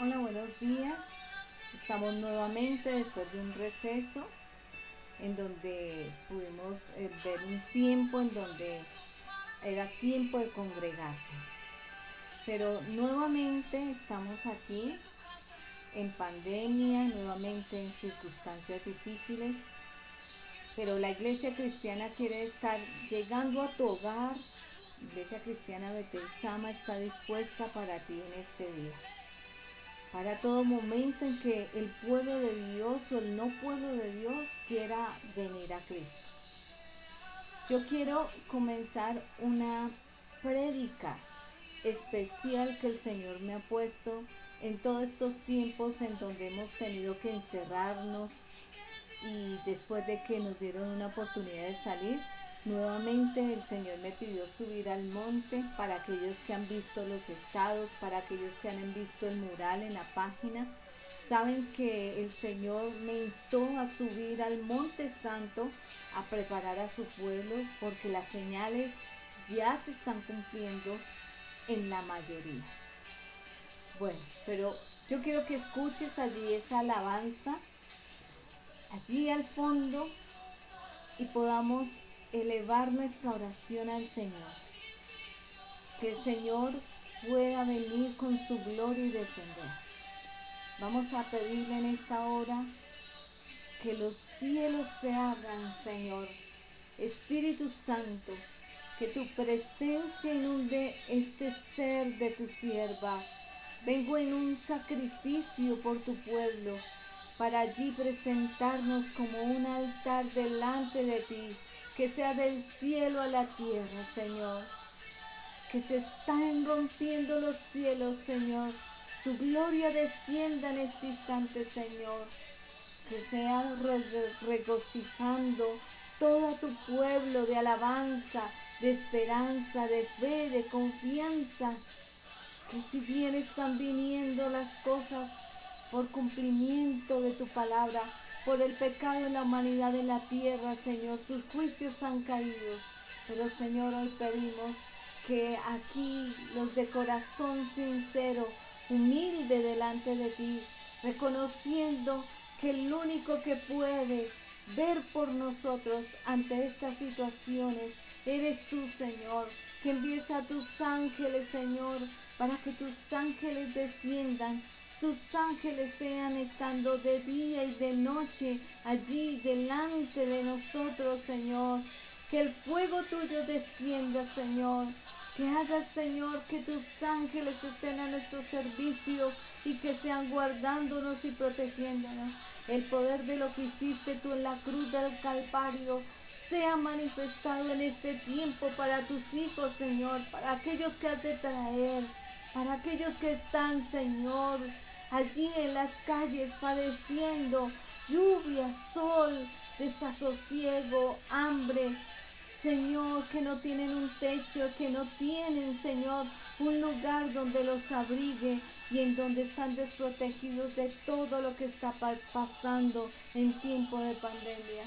Hola, buenos días. Estamos nuevamente después de un receso en donde pudimos ver un tiempo en donde era tiempo de congregarse. Pero nuevamente estamos aquí en pandemia, nuevamente en circunstancias difíciles. Pero la iglesia cristiana quiere estar llegando a tu hogar. Iglesia Cristiana Betel Sama está dispuesta para ti en este día. Para todo momento en que el pueblo de Dios o el no pueblo de Dios quiera venir a Cristo. Yo quiero comenzar una prédica especial que el Señor me ha puesto en todos estos tiempos en donde hemos tenido que encerrarnos y después de que nos dieron una oportunidad de salir, nuevamente el Señor me pidió subir al monte para aquellos que han visto los estados, para aquellos que han visto el mural en la página. Saben que el Señor me instó a subir al Monte Santo a preparar a su pueblo porque las señales ya se están cumpliendo en la mayoría. Bueno, pero yo quiero que escuches allí esa alabanza, allí al fondo, y podamos elevar nuestra oración al Señor. Que el Señor pueda venir con su gloria y descender. Vamos a pedirle en esta hora que los cielos se abran, Señor. Espíritu Santo, que tu presencia inunde este ser de tu sierva. Vengo en un sacrificio por tu pueblo, para allí presentarnos como un altar delante de ti, que sea del cielo a la tierra, Señor. Que se están rompiendo los cielos, Señor. Tu gloria descienda en este instante, Señor. Que sea regocijando todo tu pueblo de alabanza, de esperanza, de fe, de confianza. Que si bien están viniendo las cosas por cumplimiento de tu palabra, por el pecado de la humanidad en la tierra, Señor, tus juicios han caído. Pero, Señor, hoy pedimos que aquí los de corazón sincero, humilde delante de ti, reconociendo que el único que puede ver por nosotros ante estas situaciones eres tú, Señor. Que envíes a tus ángeles, Señor, para que tus ángeles desciendan, tus ángeles sean estando de día y de noche allí delante de nosotros, Señor. Que el fuego tuyo descienda, Señor. Que hagas, Señor, que tus ángeles estén a nuestro servicio y que sean guardándonos y protegiéndonos. El poder de lo que hiciste tú en la cruz del Calvario sea manifestado en este tiempo para tus hijos, Señor, para aquellos que has de traer, para aquellos que están, Señor, allí en las calles padeciendo lluvia, sol, desasosiego, hambre, Señor, que no tienen un techo, que no tienen, Señor, un lugar donde los abrigue y en donde están desprotegidos de todo lo que está pasando en tiempo de pandemia.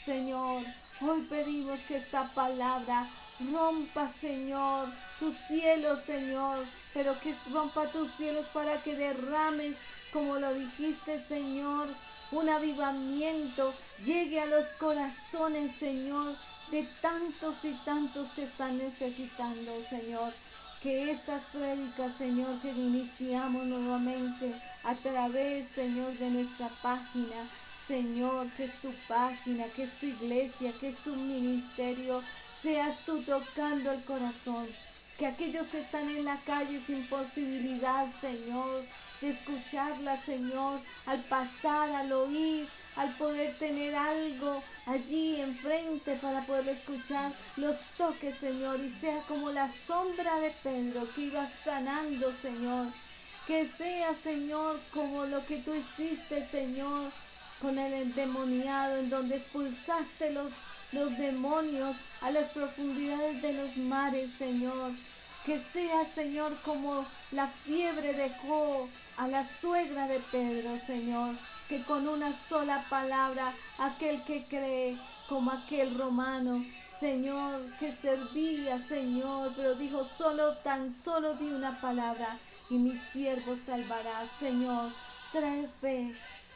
Señor, hoy pedimos que esta palabra rompa, Señor, tus cielos, Señor, pero que rompa tus cielos para que derrames, como lo dijiste, Señor, un avivamiento llegue a los corazones, Señor, de tantos y tantos que están necesitando, Señor. Que estas prédicas, Señor, que iniciamos nuevamente a través, Señor, de nuestra página, Señor, que es tu página, que es tu iglesia, que es tu ministerio, seas tú tocando el corazón. Que aquellos que están en la calle sin posibilidad, Señor, de escucharla, Señor, al pasar, al oír, al poder tener algo allí enfrente para poder escuchar, los toques, Señor, y sea como la sombra de Pedro que iba sanando, Señor. Que sea, Señor, como lo que tú hiciste, Señor, con el endemoniado, en donde expulsaste los demonios a las profundidades de los mares, Señor. Que sea, Señor, como la fiebre dejó a la suegra de Pedro, Señor. Que con una sola palabra aquel que cree, como aquel romano, Señor, que servía, Señor, pero dijo, tan solo di una palabra y mi siervo salvará. Señor, trae fe,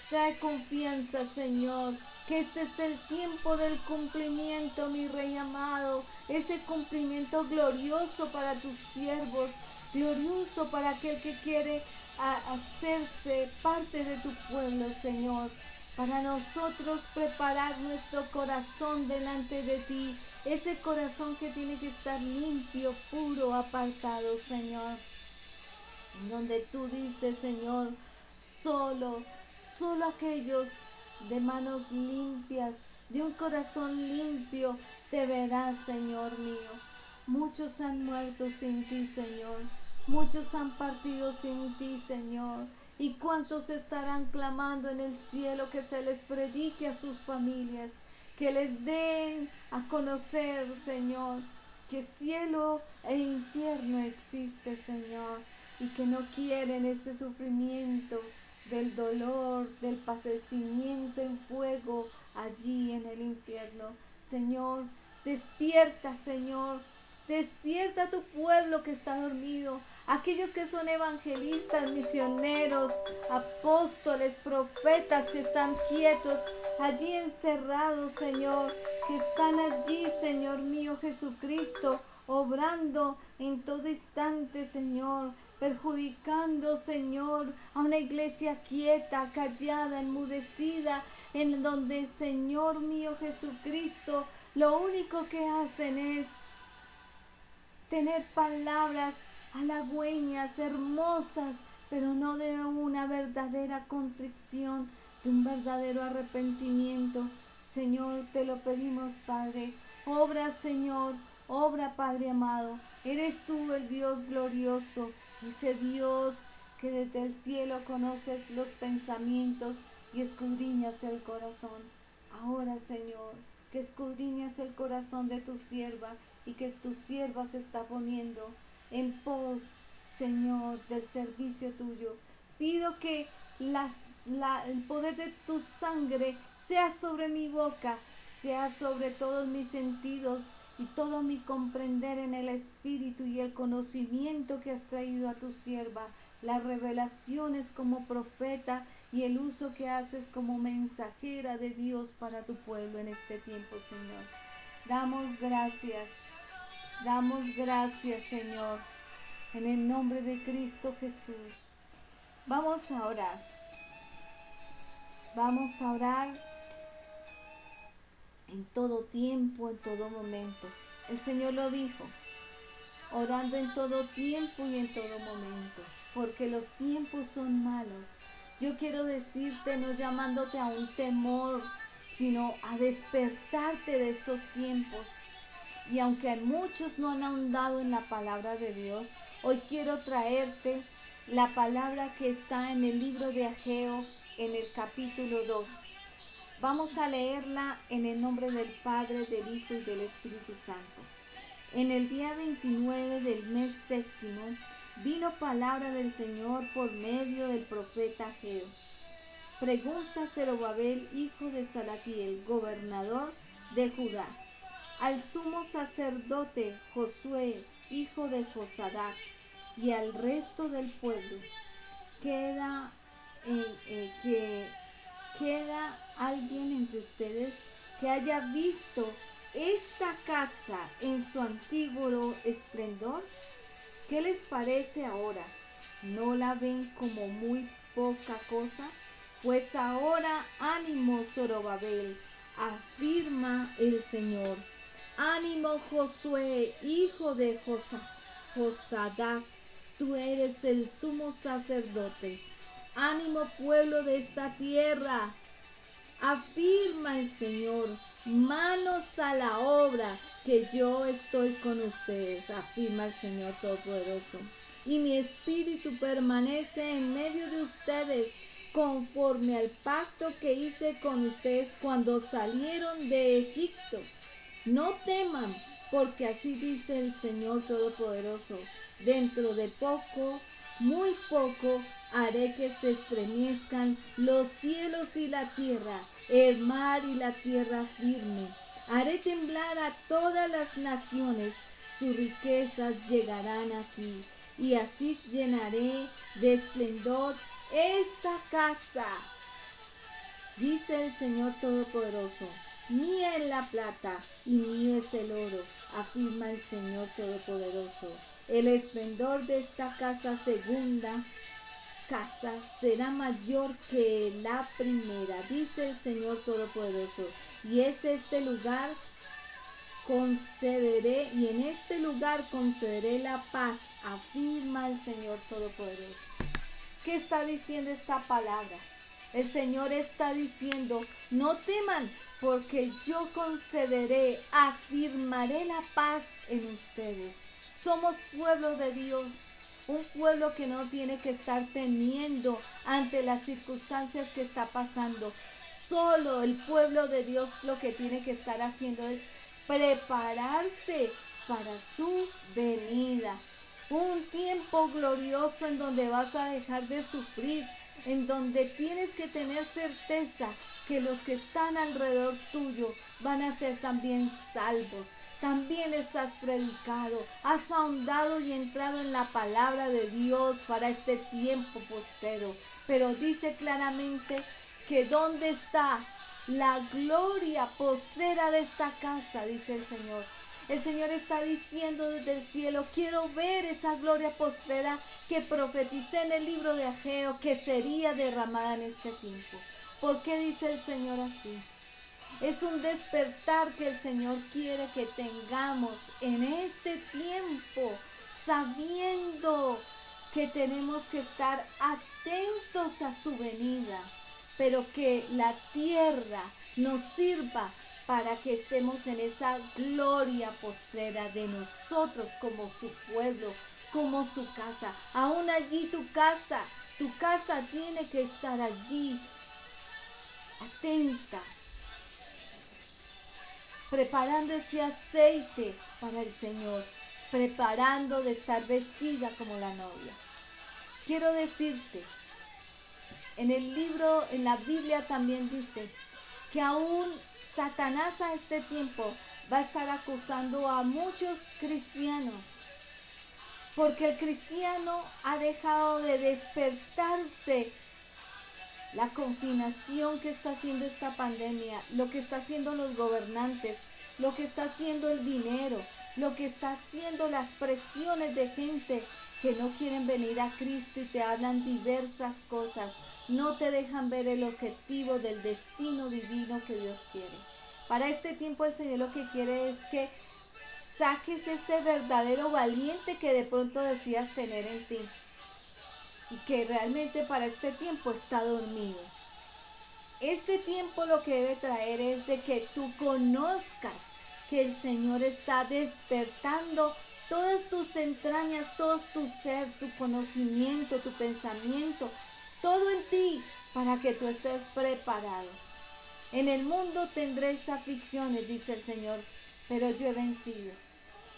trae confianza, Señor, que este es el tiempo del cumplimiento, mi Rey amado, ese cumplimiento glorioso para tus siervos, glorioso para aquel que quiere hacerse parte de tu pueblo, Señor. Para nosotros preparar nuestro corazón delante de ti, ese corazón que tiene que estar limpio, puro, apartado, Señor. En donde tú dices, Señor, solo, solo aquellos de manos limpias, de un corazón limpio, te verás, Señor mío. Muchos han muerto sin ti, Señor. Muchos han partido sin ti, Señor. ¿Y cuántos estarán clamando en el cielo que se les predique a sus familias? Que les den a conocer, Señor, que cielo e infierno existe, Señor, y que no quieren ese sufrimiento del dolor, del padecimiento en fuego allí en el infierno. Señor, despierta, Señor. Despierta a tu pueblo que está dormido, aquellos que son evangelistas, misioneros, apóstoles, profetas que están quietos, allí encerrados, Señor, que están allí, Señor mío Jesucristo, obrando en todo instante, Señor, perjudicando, Señor, a una iglesia quieta, callada, enmudecida, en donde, Señor mío Jesucristo, lo único que hacen es tener palabras halagüeñas, hermosas, pero no de una verdadera contrición, de un verdadero arrepentimiento. Señor, te lo pedimos, Padre. Obra, Señor, obra, Padre amado. Eres tú el Dios glorioso, ese Dios que desde el cielo conoces los pensamientos y escudriñas el corazón. Ahora, Señor, que escudriñas el corazón de tu sierva y que tu sierva se está poniendo en pos, Señor, del servicio tuyo. Pido que el poder de tu sangre sea sobre mi boca, sea sobre todos mis sentidos y todo mi comprender en el Espíritu y el conocimiento que has traído a tu sierva, las revelaciones como profeta y el uso que haces como mensajera de Dios para tu pueblo en este tiempo, Señor. Damos gracias, Señor, en el nombre de Cristo Jesús. Vamos a orar en todo tiempo, en todo momento. El Señor lo dijo, orando en todo tiempo y en todo momento, porque los tiempos son malos. Yo quiero decirte, no llamándote a un temor, sino a despertarte de estos tiempos. Y aunque muchos no han ahondado en la palabra de Dios, hoy quiero traerte la palabra que está en el libro de Ageo, en el capítulo 2. Vamos a leerla en el nombre del Padre, del Hijo y del Espíritu Santo. En el día 29 del mes séptimo, vino palabra del Señor por medio del profeta Ageo. Pregunta Zorobabel, hijo de Salatiel, gobernador de Judá, al sumo sacerdote Josué, hijo de Josadac, y al resto del pueblo, ¿queda alguien entre ustedes que haya visto esta casa en su antiguo esplendor? ¿Qué les parece ahora? ¿No la ven como muy poca cosa? Pues ahora ánimo, Zorobabel, afirma el Señor. Ánimo, Josué, hijo de Josadac, tú eres el sumo sacerdote. Ánimo, pueblo de esta tierra, afirma el Señor. Manos a la obra, que yo estoy con ustedes, afirma el Señor Todopoderoso. Y mi espíritu permanece en medio de ustedes, conforme al pacto que hice con ustedes cuando salieron de Egipto. No teman, porque así dice el Señor Todopoderoso. Dentro de poco, muy poco, haré que se estremezcan los cielos y la tierra, el mar y la tierra firme. Haré temblar a todas las naciones, sus riquezas llegarán aquí, y así llenaré de esplendor esta casa, dice el Señor Todopoderoso. Mía es la plata y mío es el oro, afirma el Señor Todopoderoso. El esplendor de esta segunda casa será mayor que la primera, dice el Señor Todopoderoso. Y es este lugar concederé, y en este lugar concederé la paz, afirma el Señor Todopoderoso. ¿Qué está diciendo esta palabra? El Señor está diciendo, no teman, porque yo concederé, afirmaré la paz en ustedes. Somos pueblo de Dios, un pueblo que no tiene que estar temiendo ante las circunstancias que está pasando. Solo el pueblo de Dios lo que tiene que estar haciendo es prepararse para su venida. Un tiempo glorioso en donde vas a dejar de sufrir, en donde tienes que tener certeza que los que están alrededor tuyo van a ser también salvos. También estás predicado, has ahondado y entrado en la palabra de Dios para este tiempo postero. Pero dice claramente que dónde está la gloria postrera de esta casa, dice el Señor. El Señor está diciendo desde el cielo, quiero ver esa gloria postrera que profeticé en el libro de Ageo que sería derramada en este tiempo. ¿Por qué dice el Señor así? Es un despertar que el Señor quiere que tengamos en este tiempo, sabiendo que tenemos que estar atentos a su venida, pero que la tierra nos sirva para que estemos en esa gloria postrera de nosotros como su pueblo, como su casa. Aún allí tu casa tiene que estar allí, atenta, preparando ese aceite para el Señor, preparando de estar vestida como la novia. Quiero decirte, en la Biblia también dice que aún Satanás a este tiempo va a estar acusando a muchos cristianos, porque el cristiano ha dejado de despertarse. La confinación que está haciendo esta pandemia, lo que está haciendo los gobernantes, lo que está haciendo el dinero, lo que está haciendo las presiones de gente que no quieren venir a Cristo y te hablan diversas cosas, no te dejan ver el objetivo del destino divino que Dios quiere. Para este tiempo el Señor lo que quiere es que saques ese verdadero valiente que de pronto decías tener en ti y que realmente para este tiempo está dormido. Este tiempo lo que debe traer es de que tú conozcas que el Señor está despertando todas tus entrañas, todo tu ser, tu conocimiento, tu pensamiento, todo en ti para que tú estés preparado. En el mundo tendréis aflicciones, dice el Señor, pero yo he vencido.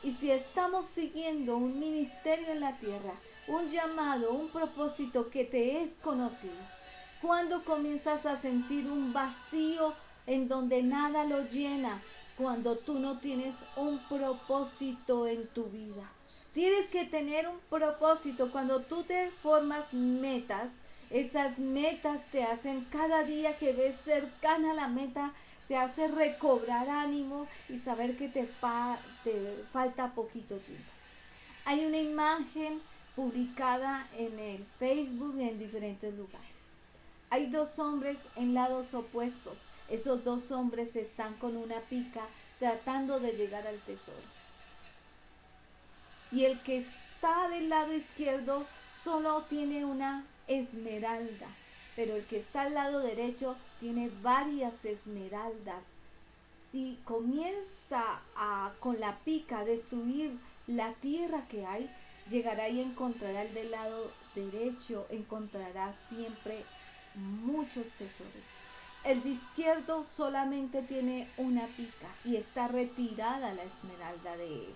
Y si estamos siguiendo un ministerio en la tierra, un llamado, un propósito que te es conocido, cuando comienzas a sentir un vacío en donde nada lo llena, cuando tú no tienes un propósito en tu vida. Tienes que tener un propósito. Cuando tú te formas metas, esas metas te hacen cada día que ves cercana la meta, te hace recobrar ánimo y saber que te falta poquito tiempo. Hay una imagen publicada en el Facebook y en diferentes lugares. Hay dos hombres en lados opuestos. Esos dos hombres están con una pica tratando de llegar al tesoro. Y el que está del lado izquierdo solo tiene una esmeralda, pero el que está al lado derecho tiene varias esmeraldas. Si comienza con la pica a destruir la tierra que hay, llegará y encontrará el del lado derecho, encontrará siempre muchos tesoros. El de izquierdo solamente tiene una pica y está retirada la esmeralda de él.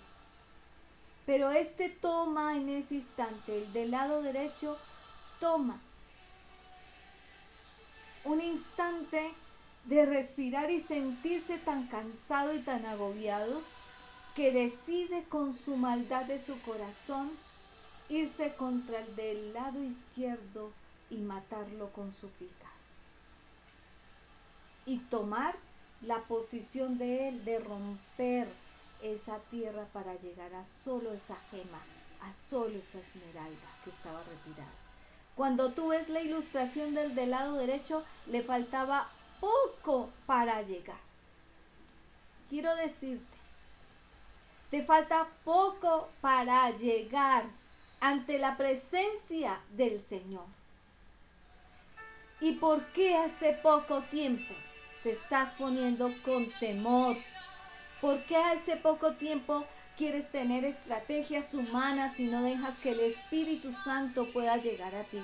Pero este toma en ese instante, el del lado derecho toma un instante de respirar y sentirse tan cansado y tan agobiado que decide con su maldad de su corazón irse contra el del lado izquierdo y matarlo con su pica. Y tomar la posición de él de romper esa tierra para llegar a solo esa gema, a solo esa esmeralda que estaba retirada. Cuando tú ves la ilustración del lado derecho, le faltaba poco para llegar. Quiero decirte, te falta poco para llegar ante la presencia del Señor. ¿Y por qué hace poco tiempo te estás poniendo con temor? ¿Por qué hace poco tiempo quieres tener estrategias humanas y no dejas que el Espíritu Santo pueda llegar a ti?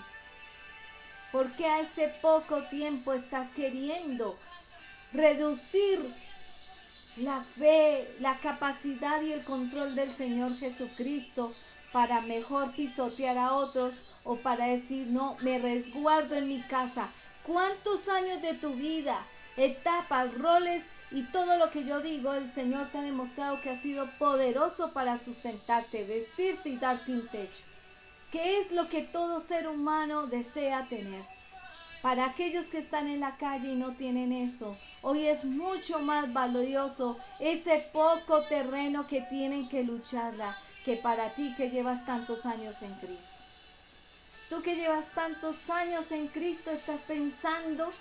¿Por qué hace poco tiempo estás queriendo reducir la fe, la capacidad y el control del Señor Jesucristo para mejor pisotear a otros o para decir, no, me resguardo en mi casa? ¿Cuántos años de tu vida, etapas, roles y todo lo que yo digo, el Señor te ha demostrado que ha sido poderoso para sustentarte, vestirte y darte un techo? ¿Qué es lo que todo ser humano desea tener? Para aquellos que están en la calle y no tienen eso, hoy es mucho más valioso ese poco terreno que tienen que lucharla que para ti que llevas tantos años en Cristo. Tú que llevas tantos años en Cristo estás pensando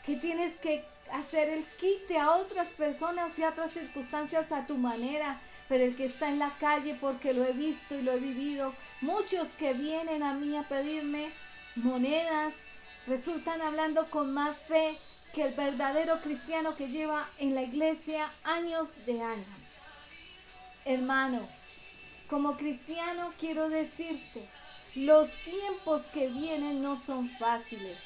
que tienes que hacer el quite a otras personas y a otras circunstancias a tu manera, pero el que está en la calle, porque lo he visto y lo he vivido, muchos que vienen a mí a pedirme monedas, resultan hablando con más fe que el verdadero cristiano que lleva en la iglesia años de años. Hermano, como cristiano quiero decirte, los tiempos que vienen no son fáciles,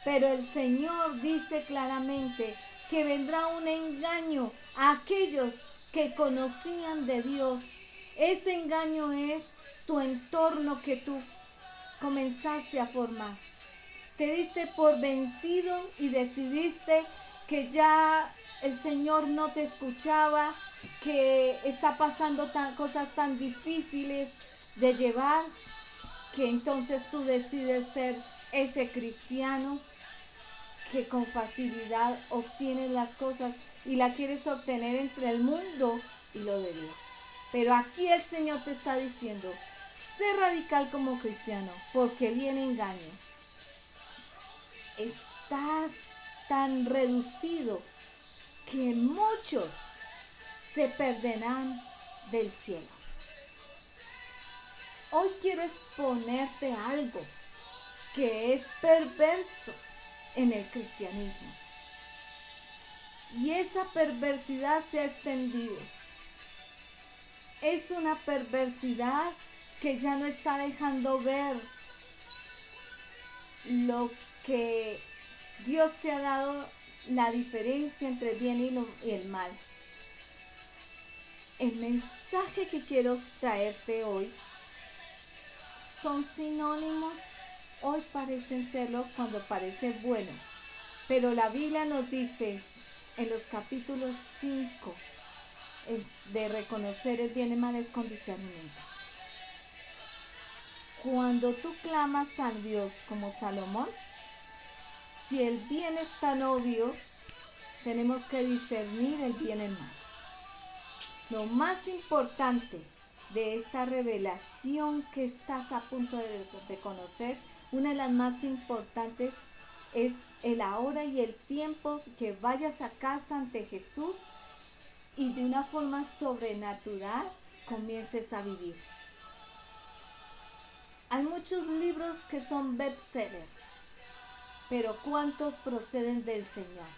pero el Señor dice claramente que vendrá un engaño a aquellos que conocían de Dios. Ese engaño es tu entorno que tú comenzaste a formar. Te diste por vencido y decidiste que ya el Señor no te escuchaba, que está pasando cosas tan difíciles de llevar, que entonces tú decides ser ese cristiano que con facilidad obtienes las cosas y la quieres obtener entre el mundo y lo de Dios. Pero aquí el Señor te está diciendo, sé radical como cristiano, porque viene engaño. Estás tan reducido que muchos se perderán del cielo. Hoy quiero exponerte algo que es perverso en el cristianismo. Y esa perversidad se ha extendido. Es una perversidad que ya no está dejando ver lo que Dios te ha dado, la diferencia entre el bien y el mal. El mensaje que quiero traerte hoy son sinónimos. Hoy parecen serlo cuando parece bueno, pero la Biblia nos dice en los capítulos 5 de reconocer el bien y el mal es con discernimiento. Cuando tú clamas a Dios como Salomón, si el bien es tan obvio, tenemos que discernir el bien y el mal. Lo más importante de esta revelación que estás a punto de conocer, una de las más importantes es el ahora y el tiempo que vayas a casa ante Jesús y de una forma sobrenatural comiences a vivir. Hay muchos libros que son bestsellers, pero ¿cuántos proceden del Señor?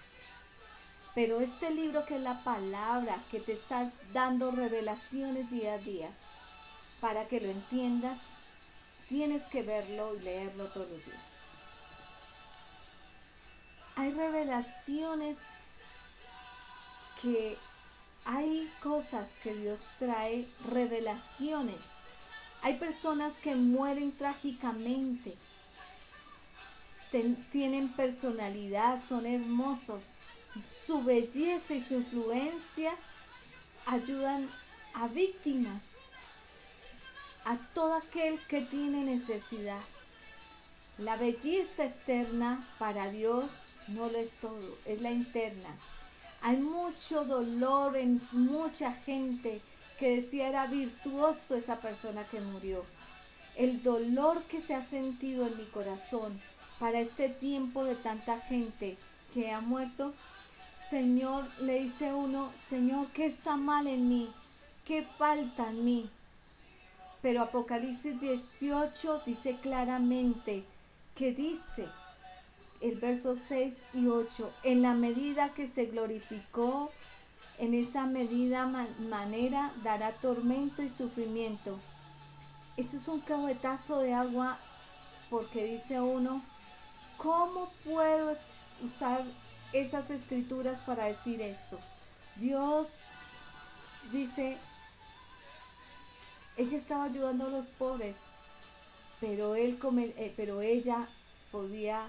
Pero este libro que es la palabra que te está dando revelaciones día a día, para que lo entiendas, tienes que verlo y leerlo todos los días. Hay revelaciones que hay cosas que Dios trae, revelaciones. Hay personas que mueren trágicamente tienen personalidad, son hermosos. Su belleza y su influencia ayudan a víctimas, a todo aquel que tiene necesidad. La belleza externa para Dios no lo es todo, es la interna. Hay mucho dolor en mucha gente que decía era virtuoso esa persona que murió. El dolor que se ha sentido en mi corazón para este tiempo de tanta gente que ha muerto, Señor, le dice uno, Señor, ¿qué está mal en mí? ¿Qué falta en mí? Pero Apocalipsis 18 dice claramente que dice, el verso 6 y 8, en la medida que se glorificó, en esa medida manera dará tormento y sufrimiento. Eso es un cahuetazo de agua porque dice uno, ¿cómo puedo usar esas escrituras para decir esto? Dios dice, ella estaba ayudando a los pobres, pero ella podía,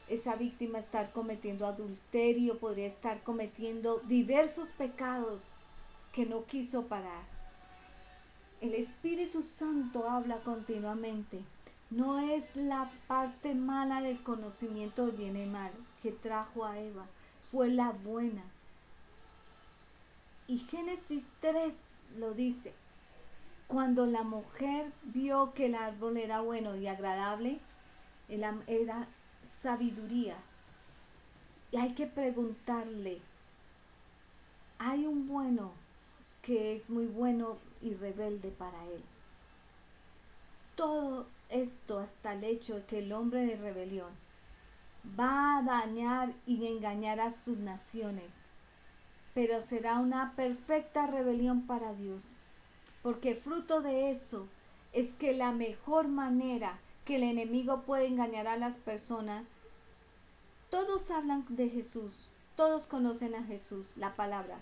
esa víctima, estar cometiendo adulterio, podría estar cometiendo diversos pecados que no quiso parar. El Espíritu Santo habla continuamente. No es la parte mala del conocimiento del bien y mal que trajo a Eva, fue la buena. Y Génesis 3 lo dice. Cuando la mujer vio que el árbol era bueno y agradable, era sabiduría. Y hay que preguntarle, hay un bueno que es muy bueno y rebelde para él. Todo esto hasta el hecho de que el hombre de rebelión va a dañar y engañar a sus naciones, pero será una perfecta rebelión para Dios, porque fruto de eso es que la mejor manera que el enemigo puede engañar a las personas, todos hablan de Jesús, todos conocen a Jesús, la palabra,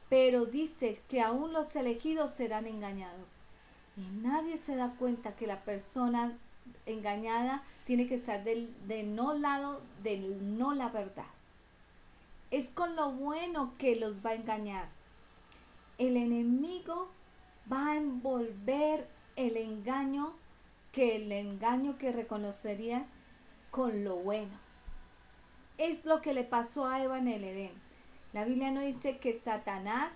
pero dice que aún los elegidos serán engañados. Y nadie se da cuenta que la persona engañada tiene que estar del no lado, del no la verdad. Es con lo bueno que los va a engañar. El enemigo va a envolver el engaño que reconocerías con lo bueno. Es lo que le pasó a Eva en el Edén. La Biblia no dice que Satanás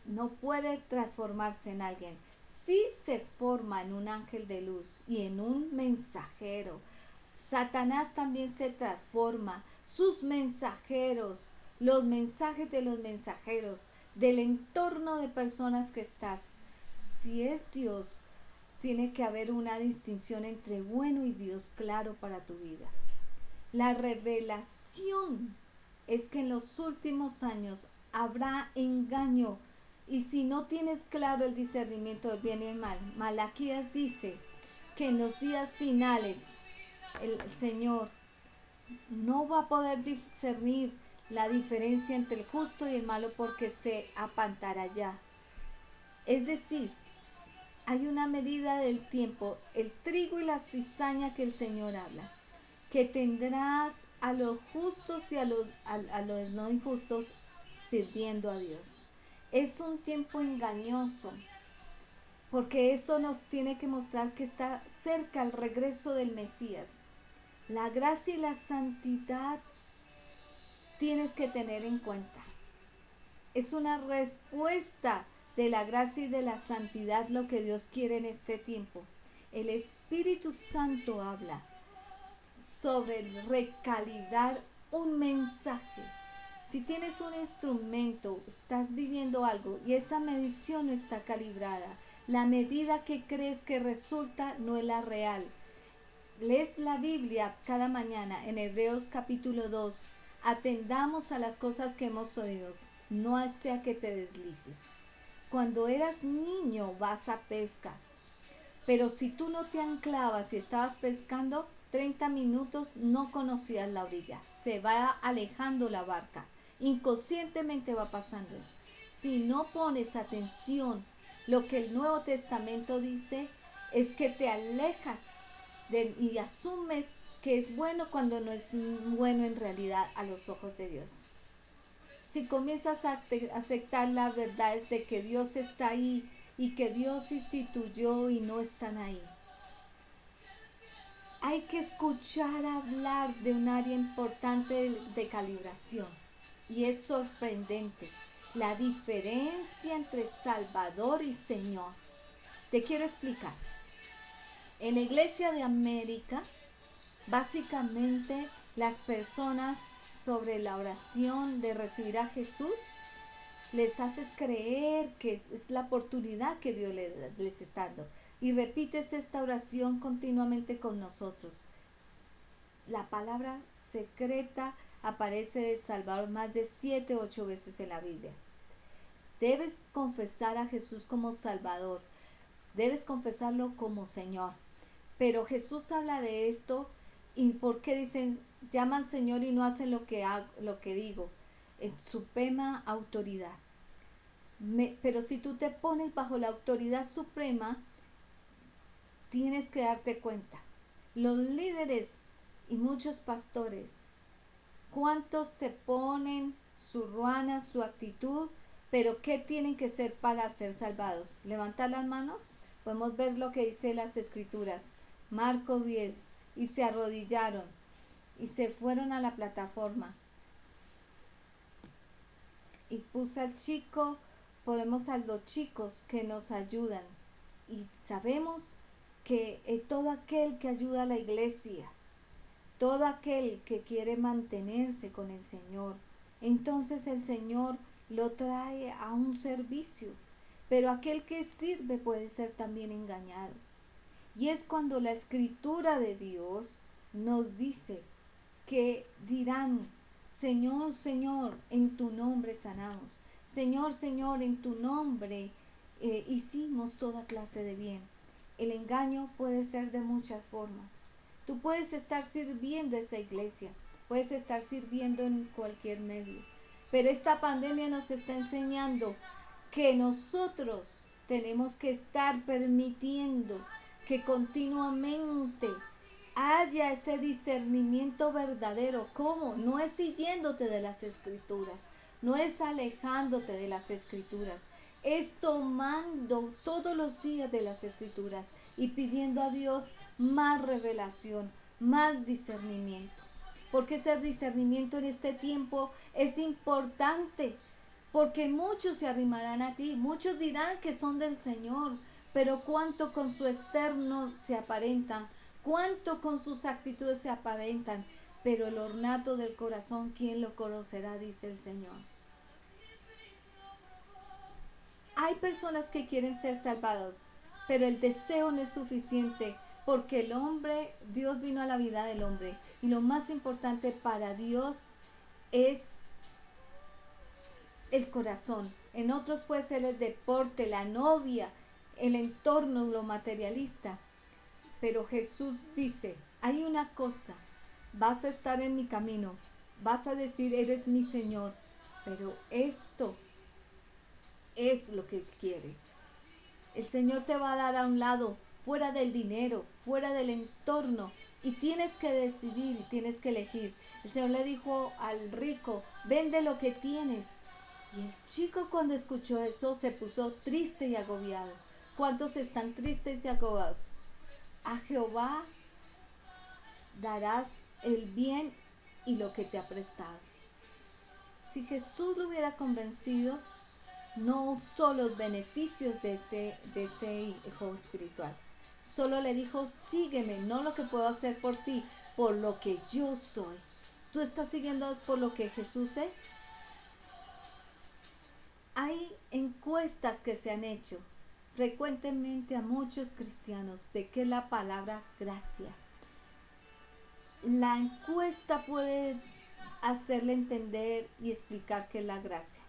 no puede transformarse en alguien. Sí se forma en un ángel de luz y en un mensajero. Satanás también se transforma. Sus mensajeros, los mensajes de los mensajeros, del entorno de personas que estás. Si es Dios, tiene que haber una distinción entre bueno y Dios claro para tu vida. La revelación es que en los últimos años habrá engaño, y si no tienes claro el discernimiento del bien y el mal, Malaquías dice que en los días finales el Señor no va a poder discernir la diferencia entre el justo y el malo porque se apantará ya. Es decir, hay una medida del tiempo, el trigo y la cizaña que el Señor habla, que tendrás a los justos y a los no injustos sirviendo a Dios. Es un tiempo engañoso, porque esto nos tiene que mostrar que está cerca el regreso del Mesías. La gracia y la santidad tienes que tener en cuenta. Es una respuesta de la gracia y de la santidad lo que Dios quiere en este tiempo. El Espíritu Santo habla sobre el recalibrar un mensaje. Si tienes un instrumento, estás viviendo algo y esa medición no está calibrada, la medida que crees que resulta no es la real. Lees la Biblia cada mañana en Hebreos capítulo 2. Atendamos a las cosas que hemos oído, no sea que te deslices. Cuando eras niño vas a pesca, pero si tú no te anclabas y estabas pescando 30 minutos, no conocías la orilla, se va alejando la barca, inconscientemente va pasando eso. Si no pones atención, lo que el Nuevo Testamento dice es que te alejas y asumes que es bueno cuando no es bueno en realidad a los ojos de Dios. Si comienzas a aceptar las verdades de que Dios está ahí y que Dios instituyó y no están ahí. Hay que escuchar hablar de un área importante de calibración y es sorprendente la diferencia entre Salvador y Señor. Te quiero explicar. En la Iglesia de América, básicamente las personas sobre la oración de recibir a Jesús, les haces creer que es la oportunidad que Dios les está dando. Y repites esta oración continuamente con nosotros. La palabra secreta aparece de Salvador más de 7 u 8 veces en la Biblia. Debes confesar a Jesús como Salvador. Debes confesarlo como Señor. Pero Jesús habla de esto y ¿por qué dicen llaman Señor y no hacen lo que digo? En suprema autoridad. Pero si tú te pones bajo la autoridad suprema, tienes que darte cuenta. Los líderes y muchos pastores, ¿cuántos se ponen su ruana, su actitud? Pero ¿qué tienen que ser para ser salvados? ¿Levantar las manos? Podemos ver lo que dice las escrituras. Marcos 10. Y se arrodillaron y se fueron a la plataforma. Y puse al chico, ponemos a los chicos que nos ayudan. Y sabemos que todo aquel que ayuda a la iglesia, todo aquel que quiere mantenerse con el Señor, entonces el Señor lo trae a un servicio. Pero aquel que sirve puede ser también engañado. Y es cuando la escritura de Dios nos dice que dirán, Señor, Señor, en tu nombre sanamos. Señor, Señor, en tu nombre hicimos toda clase de bien. El engaño puede ser de muchas formas. Tú puedes estar sirviendo a esa iglesia, puedes estar sirviendo en cualquier medio. Pero esta pandemia nos está enseñando que nosotros tenemos que estar permitiendo que continuamente haya ese discernimiento verdadero. ¿Cómo? No es siguiéndote de las escrituras, no es alejándote de las escrituras, es tomando todos los días de las escrituras y pidiendo a Dios más revelación, más discernimiento. Porque ese discernimiento en este tiempo es importante, porque muchos se arrimarán a ti, muchos dirán que son del Señor, pero cuánto con su externo se aparentan, cuánto con sus actitudes se aparentan, pero el ornato del corazón, ¿quién lo conocerá? Dice el Señor. Hay personas que quieren ser salvados, pero el deseo no es suficiente, porque el hombre, Dios vino a la vida del hombre, y lo más importante para Dios es el corazón. En otros puede ser el deporte, la novia, el entorno, lo materialista. Pero Jesús dice, hay una cosa, vas a estar en mi camino, vas a decir, eres mi Señor, pero esto es lo que quiere. El Señor te va a dar a un lado, fuera del dinero, fuera del entorno, y tienes que decidir y tienes que elegir. El Señor le dijo al rico, vende lo que tienes. Y el chico cuando escuchó eso se puso triste y agobiado. ¿Cuántos están tristes y agobiados? A Jehová darás el bien y lo que te ha prestado. Si Jesús lo hubiera convencido, no usó los beneficios de este hijo espiritual. Solo le dijo, sígueme, no lo que puedo hacer por ti, por lo que yo soy. ¿Tú estás siguiendo por lo que Jesús es? Hay encuestas que se han hecho frecuentemente a muchos cristianos de qué es la palabra gracia. La encuesta puede hacerle entender y explicar qué es la gracia.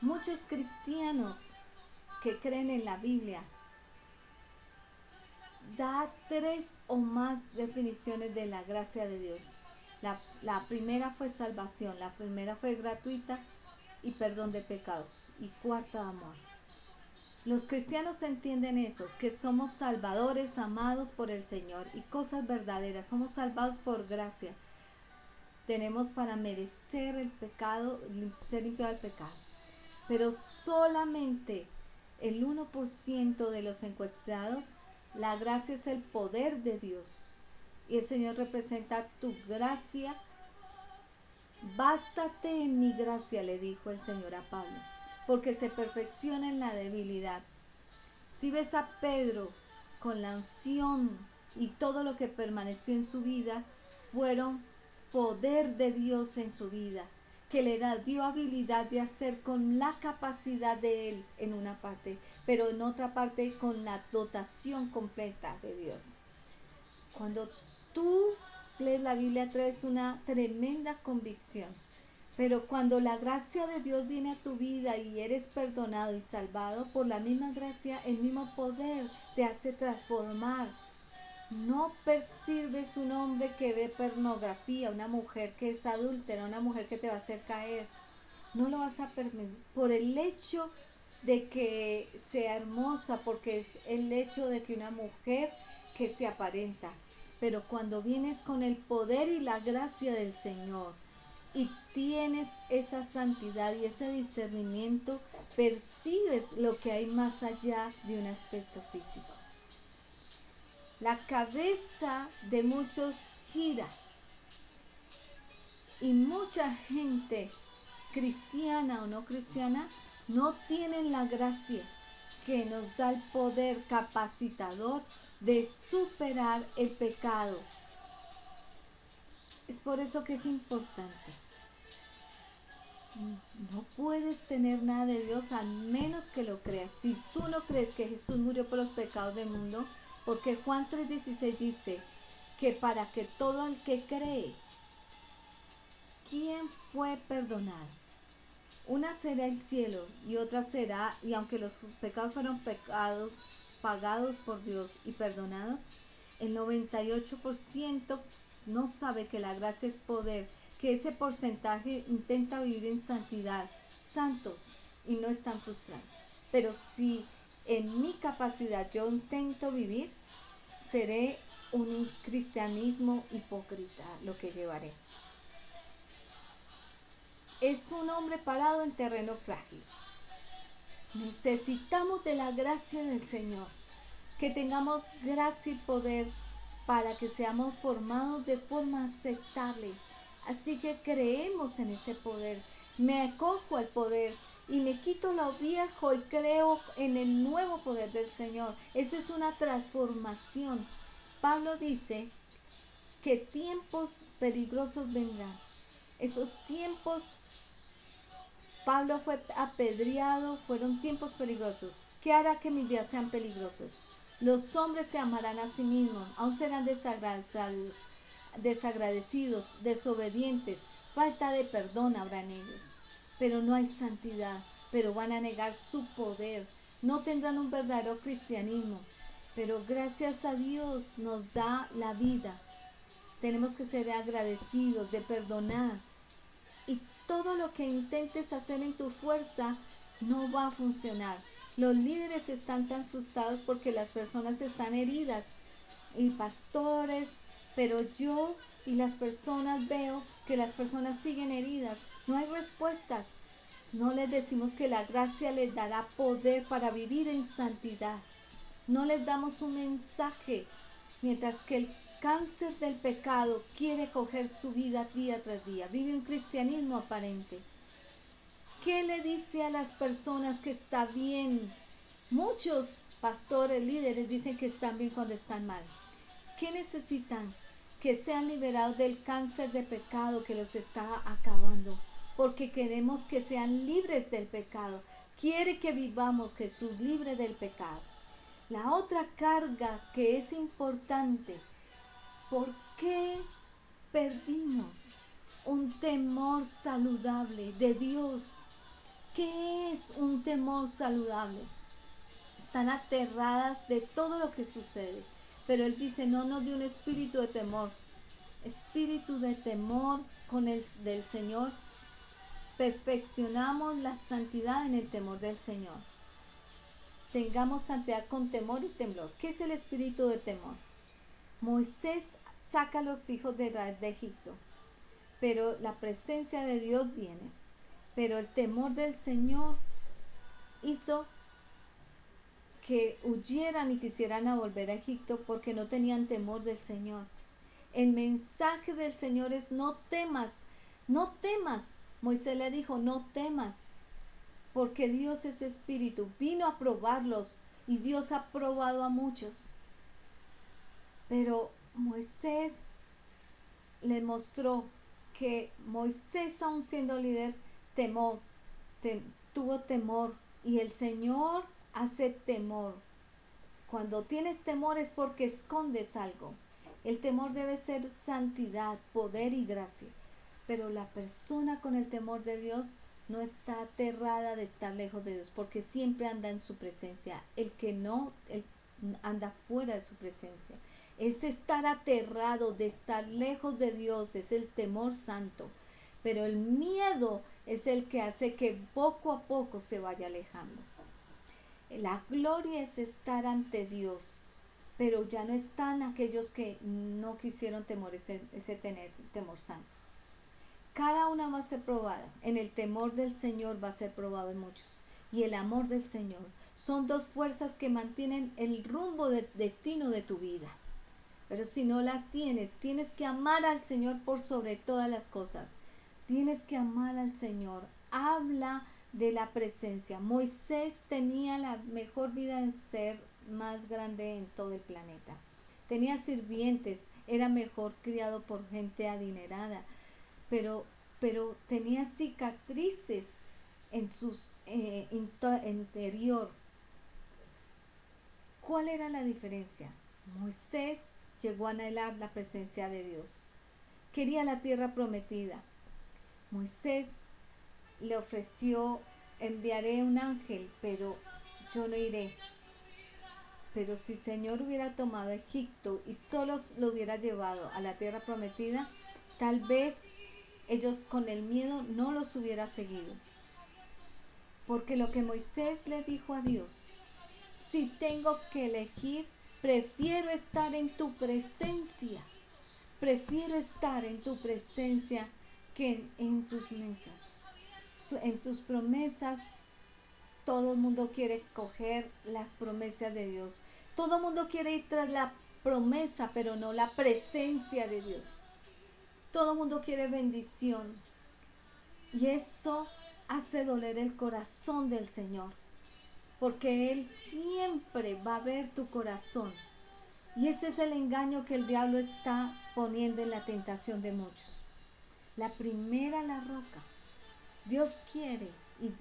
Muchos cristianos que creen en la Biblia da 3 o más definiciones de la gracia de Dios. La primera fue salvación, la primera fue gratuita y perdón de pecados, y cuarta, amor. Los cristianos entienden eso, que somos salvadores, amados por el Señor y cosas verdaderas. Somos salvados por gracia. Tenemos para merecer el pecado, ser limpiado del pecado. Pero solamente el 1% de los encuestados, la gracia es el poder de Dios. Y el Señor representa tu gracia. Bástate en mi gracia, le dijo el Señor a Pablo, porque se perfecciona en la debilidad. Si ves a Pedro con la unción y todo lo que permaneció en su vida, fueron poder de Dios en su vida, que le dio habilidad de hacer con la capacidad de él en una parte, pero en otra parte con la dotación completa de Dios. Cuando tú lees la Biblia traes una tremenda convicción, pero cuando la gracia de Dios viene a tu vida y eres perdonado y salvado por la misma gracia, el mismo poder te hace transformar. No percibes un hombre que ve pornografía, una mujer que es adúltera, una mujer que te va a hacer caer. No lo vas a permitir por el hecho de que sea hermosa, porque es el hecho de que una mujer que se aparenta. Pero cuando vienes con el poder y la gracia del Señor y tienes esa santidad y ese discernimiento, percibes lo que hay más allá de un aspecto físico. La cabeza de muchos gira y mucha gente, cristiana o no cristiana, no tienen la gracia que nos da el poder capacitador de superar el pecado. Es por eso que es importante. No puedes tener nada de Dios a menos que lo creas. Si tú no crees que Jesús murió por los pecados del mundo, porque Juan 3:16 dice que para que todo el que cree, ¿quién fue perdonado? Una será el cielo y otra será, y aunque los pecados fueron pecados pagados por Dios y perdonados, el 98% no sabe que la gracia es poder, que ese porcentaje intenta vivir en santidad, santos, y no están frustrados. Pero si en mi capacidad yo intento vivir, seré un cristianismo hipócrita lo que llevaré. Es un hombre parado en terreno frágil. Necesitamos de la gracia del Señor, que tengamos gracia y poder para que seamos formados de forma aceptable. Así que creemos en ese poder. Me acojo al poder y me quito lo viejo y creo en el nuevo poder del Señor. Eso es una transformación. Pablo dice que tiempos peligrosos vendrán. Esos tiempos, Pablo fue apedreado, fueron tiempos peligrosos. ¿Qué hará que mis días sean peligrosos? Los hombres se amarán a sí mismos, aún serán desagradecidos, desobedientes, falta de perdón habrá en ellos. Pero no hay santidad, pero van a negar su poder. No tendrán un verdadero cristianismo, pero gracias a Dios nos da la vida. Tenemos que ser agradecidos, de perdonar. Y todo lo que intentes hacer en tu fuerza no va a funcionar. Los líderes están tan frustrados porque las personas están heridas. Y pastores, pero yo y las personas veo que las personas siguen heridas. No hay respuestas. No les decimos que la gracia les dará poder para vivir en santidad. No les damos un mensaje, mientras que el cáncer del pecado quiere coger su vida día tras día. Vive un cristianismo aparente. ¿Qué le dice a las personas que está bien? Muchos pastores, líderes dicen que están bien cuando están mal. ¿Qué necesitan? Que sean liberados del cáncer de pecado que los está acabando. Porque queremos que sean libres del pecado. Quiere que vivamos Jesús libre del pecado. La otra carga que es importante, ¿por qué perdimos un temor saludable de Dios? ¿Qué es un temor saludable? Están aterradas de todo lo que sucede, pero Él dice, no nos dio un espíritu de temor con el del Señor. Perfeccionamos la santidad en el temor del Señor. tengamos santidad con temor y temblor. ¿Qué es el espíritu de temor? Moisés saca a los hijos de Israel de Egipto, pero la presencia de Dios viene. Pero el temor del Señor hizo que huyeran y quisieran a volver a Egipto porque no tenían temor del Señor. El mensaje del Señor es no temas, no temas. Moisés le dijo, no temas, porque Dios es espíritu. Vino a probarlos y Dios ha probado a muchos. Pero Moisés le mostró que Moisés, aún siendo líder, tuvo temor, y el Señor hace temor. Cuando tienes temor es porque escondes algo. El temor debe ser santidad, poder y gracia. Pero la persona con el temor de Dios no está aterrada de estar lejos de Dios, porque siempre anda en su presencia. El que no, anda fuera de su presencia. Es estar aterrado de estar lejos de Dios, es el temor santo. Pero el miedo es el que hace que poco a poco se vaya alejando. La gloria es estar ante Dios, pero ya no están aquellos que no quisieron ese tener temor santo. Cada una va a ser probada. En el temor del Señor va a ser probado en muchos. Y el amor del Señor son dos fuerzas que mantienen el rumbo de destino de tu vida. Pero si no la tienes, tienes que amar al Señor por sobre todas las cosas. Tienes que amar al Señor. Habla de la presencia. Moisés tenía la mejor vida en ser más grande en todo el planeta. Tenía sirvientes, era mejor criado por gente adinerada, pero tenía cicatrices en su interior. ¿Cuál era la diferencia? Moisés llegó a anhelar la presencia de Dios. Quería la tierra prometida. Moisés le ofreció, enviaré un ángel, pero yo no iré. Pero si el Señor hubiera tomado Egipto y solo lo hubiera llevado a la tierra prometida, tal vez ellos con el miedo no los hubiera seguido. Porque lo que Moisés le dijo a Dios, si tengo que elegir, prefiero estar en tu presencia. Prefiero estar en tu presencia que en tus mesas. En tus promesas, todo el mundo quiere coger las promesas de Dios. Todo el mundo quiere ir tras la promesa, pero no la presencia de Dios. Todo el mundo quiere bendición. Y eso hace doler el corazón del Señor. Porque Él siempre va a ver tu corazón. Y ese es el engaño que el diablo está poniendo en la tentación de muchos. La primera, la roca. Dios quiere, y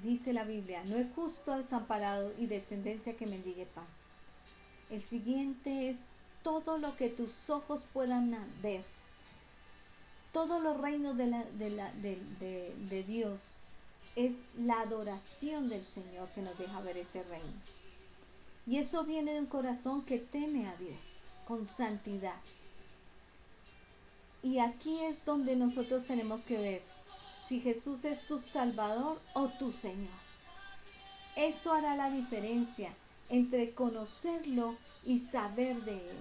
dice la Biblia, no es justo desamparado y descendencia que mendigue pan. El siguiente es todo lo que tus ojos puedan ver. Todos los reinos de Dios es la adoración del Señor que nos deja ver ese reino. Y eso viene de un corazón que teme a Dios con santidad. Y aquí es donde nosotros tenemos que ver si Jesús es tu Salvador o tu Señor. Eso hará la diferencia entre conocerlo y saber de Él.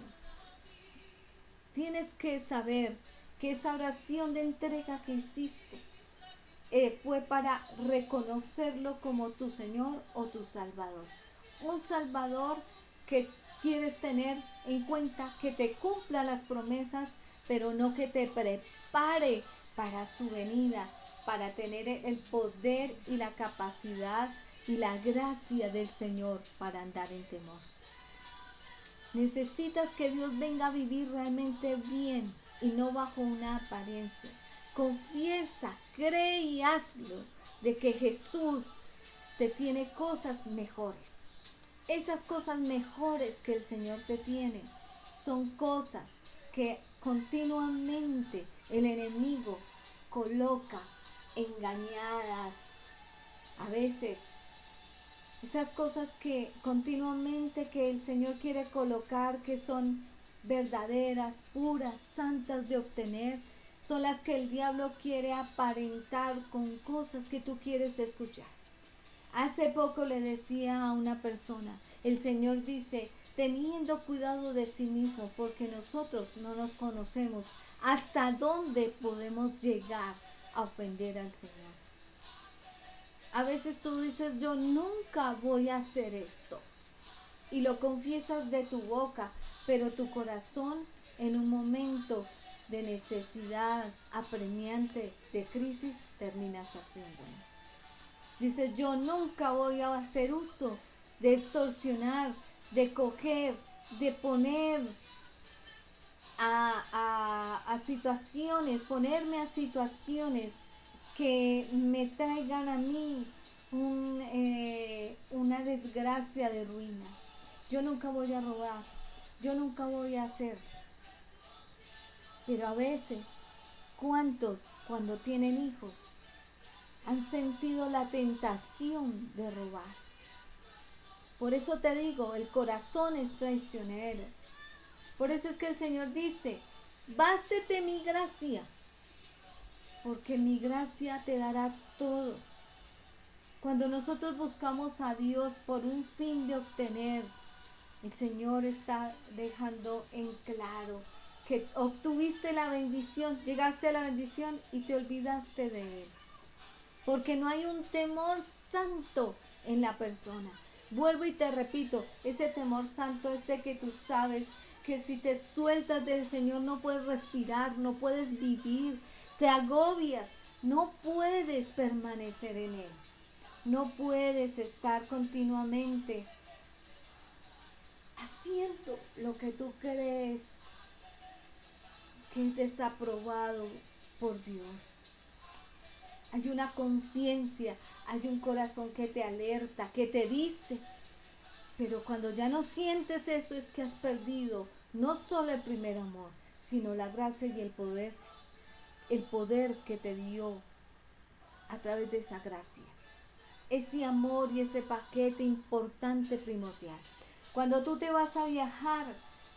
Tienes que saber que esa oración de entrega que hiciste fue para reconocerlo como tu Señor o tu Salvador. Un Salvador que quieres tener en cuenta, que te cumpla las promesas, pero no que te prepare para su venida, para tener el poder y la capacidad y la gracia del Señor para andar en temor. Necesitas que Dios venga a vivir realmente bien y no bajo una apariencia. Confiesa, cree y hazlo de que Jesús te tiene cosas mejores. Esas cosas mejores que el Señor te tiene son cosas que continuamente el enemigo coloca engañadas. A veces esas cosas que continuamente que el Señor quiere colocar, que son verdaderas, puras, santas de obtener, son las que el diablo quiere aparentar con cosas que tú quieres escuchar. Hace poco le decía a una persona, el Señor dice, teniendo cuidado de sí mismo, porque nosotros no nos conocemos hasta dónde podemos llegar a ofender al Señor. A veces tú dices, yo nunca voy a hacer esto, y lo confiesas de tu boca, pero tu corazón en un momento de necesidad apremiante, de crisis, terminas haciéndolo. Dices, yo nunca voy a hacer uso de extorsionar, de coger, de poner a situaciones, ponerme a situaciones que me traigan a mí una desgracia de ruina. Yo nunca voy a robar, yo nunca voy a hacer. Pero a veces, ¿cuántos cuando tienen hijos han sentido la tentación de robar? Por eso te digo, el corazón es traicionero. Por eso es que el Señor dice, bástete mi gracia, porque mi gracia te dará todo. Cuando nosotros buscamos a Dios por un fin de obtener, el Señor está dejando en claro que obtuviste la bendición, llegaste a la bendición y te olvidaste de Él. Porque no hay un temor santo en la persona. Vuelvo y te repito, ese temor santo es de que tú sabes que si te sueltas del Señor no puedes respirar, no puedes vivir, te agobias, no puedes permanecer en Él. No puedes estar continuamente haciendo lo que tú crees que es desaprobado por Dios. Hay una conciencia, hay un corazón que te alerta, que te dice. Pero cuando ya no sientes eso es que has perdido no solo el primer amor, sino la gracia y el poder que te dio a través de esa gracia. Ese amor y ese paquete importante primordial. Cuando tú te vas a viajar,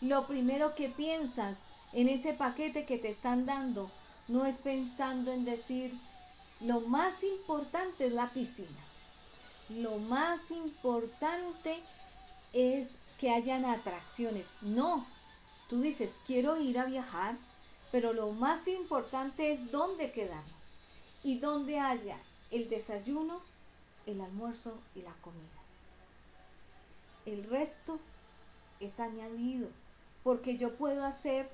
lo primero que piensas en ese paquete que te están dando, no es pensando en decir, lo más importante es la piscina. Lo más importante es que hayan atracciones. No, tú dices, quiero ir a viajar, pero lo más importante es dónde quedarnos y dónde haya el desayuno, el almuerzo y la comida. El resto es añadido, porque yo puedo hacer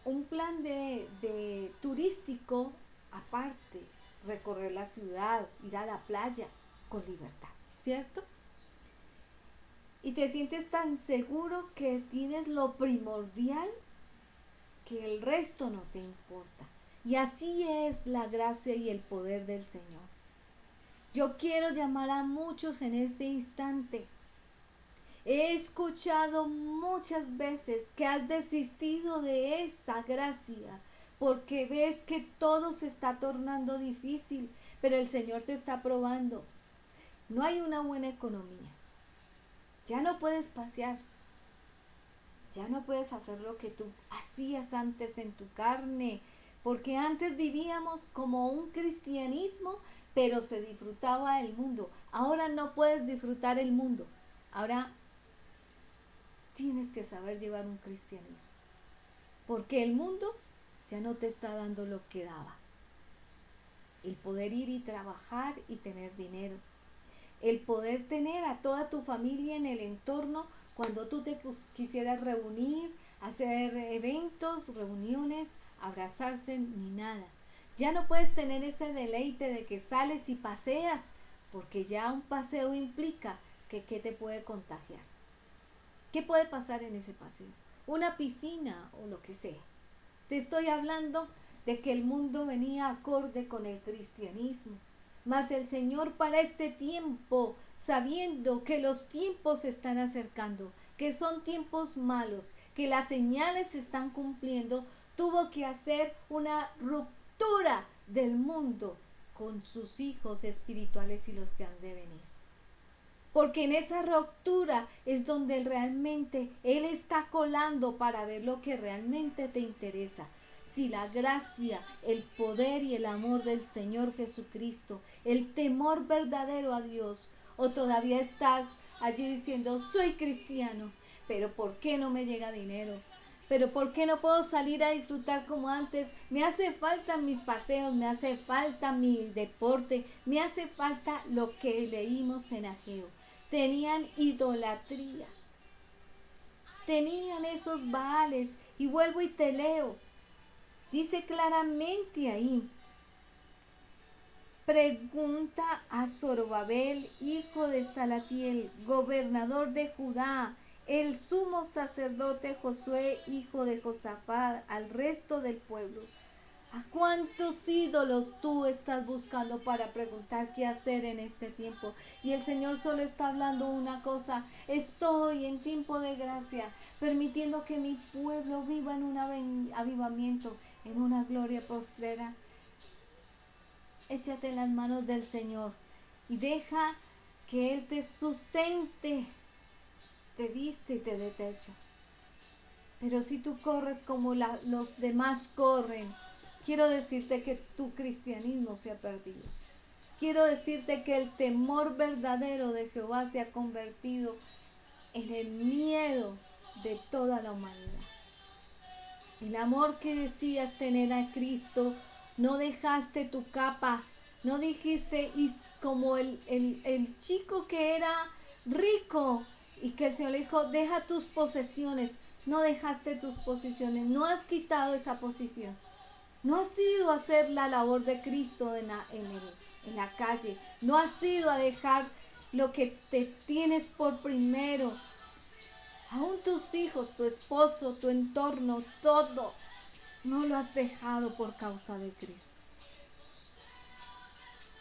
un plan de turístico aparte, recorrer la ciudad, ir a la playa con libertad, ¿cierto? Y te sientes tan seguro que tienes lo primordial que el resto no te importa. Y así es la gracia y el poder del Señor. Yo quiero llamar a muchos en este instante. He escuchado muchas veces que has desistido de esa gracia porque ves que todo se está tornando difícil, pero el Señor te está probando. No hay una buena economía. Ya no puedes pasear. Ya no puedes hacer lo que tú hacías antes en tu carne, porque antes vivíamos como un cristianismo, pero se disfrutaba el mundo. Ahora no puedes disfrutar el mundo. Ahora tienes que saber llevar un cristianismo, porque el mundo ya no te está dando lo que daba. El poder ir y trabajar y tener dinero. El poder tener a toda tu familia en el entorno cuando tú te quisieras reunir, hacer eventos, reuniones, abrazarse, ni nada. Ya no puedes tener ese deleite de que sales y paseas, porque ya un paseo implica que ¿qué te puede contagiar? ¿Qué puede pasar en ese paseo? Una piscina o lo que sea. Te estoy hablando de que el mundo venía acorde con el cristianismo. Mas el Señor para este tiempo, sabiendo que los tiempos se están acercando, que son tiempos malos, que las señales se están cumpliendo, tuvo que hacer una ruptura del mundo con sus hijos espirituales y los que han de venir. Porque en esa ruptura es donde realmente Él está colando para ver lo que realmente te interesa. Si la gracia, el poder y el amor del Señor Jesucristo, el temor verdadero a Dios, o todavía estás allí diciendo, soy cristiano, pero ¿por qué no me llega dinero? Pero ¿por qué no puedo salir a disfrutar como antes? Me hace falta mis paseos, me hace falta mi deporte, me hace falta lo que leímos en Ageo. Tenían idolatría, tenían esos baales. Y vuelvo y te leo. Dice claramente ahí, pregunta a Zorobabel, hijo de Salatiel, gobernador de Judá, el sumo sacerdote Josué, hijo de Josafat, al resto del pueblo. ¿A cuántos ídolos tú estás buscando para preguntar qué hacer en este tiempo? Y el Señor solo está hablando una cosa: estoy en tiempo de gracia, permitiendo que mi pueblo viva en un avivamiento, en una gloria postrera. Échate en las manos del Señor y deja que Él te sustente, te viste y te dé techo. Pero si tú corres como los demás corren, quiero decirte que tu cristianismo se ha perdido. Quiero decirte que el temor verdadero de Jehová se ha convertido en el miedo de toda la humanidad. El amor que decías tener a Cristo, no dejaste tu capa, no dijiste, y como el chico que era rico y que el Señor le dijo, deja tus posesiones, no dejaste tus posesiones, no has quitado esa posición. No has ido a hacer la labor de Cristo en la calle. No has ido a dejar lo que te tienes por primero. Aún tus hijos, tu esposo, tu entorno, todo, no lo has dejado por causa de Cristo.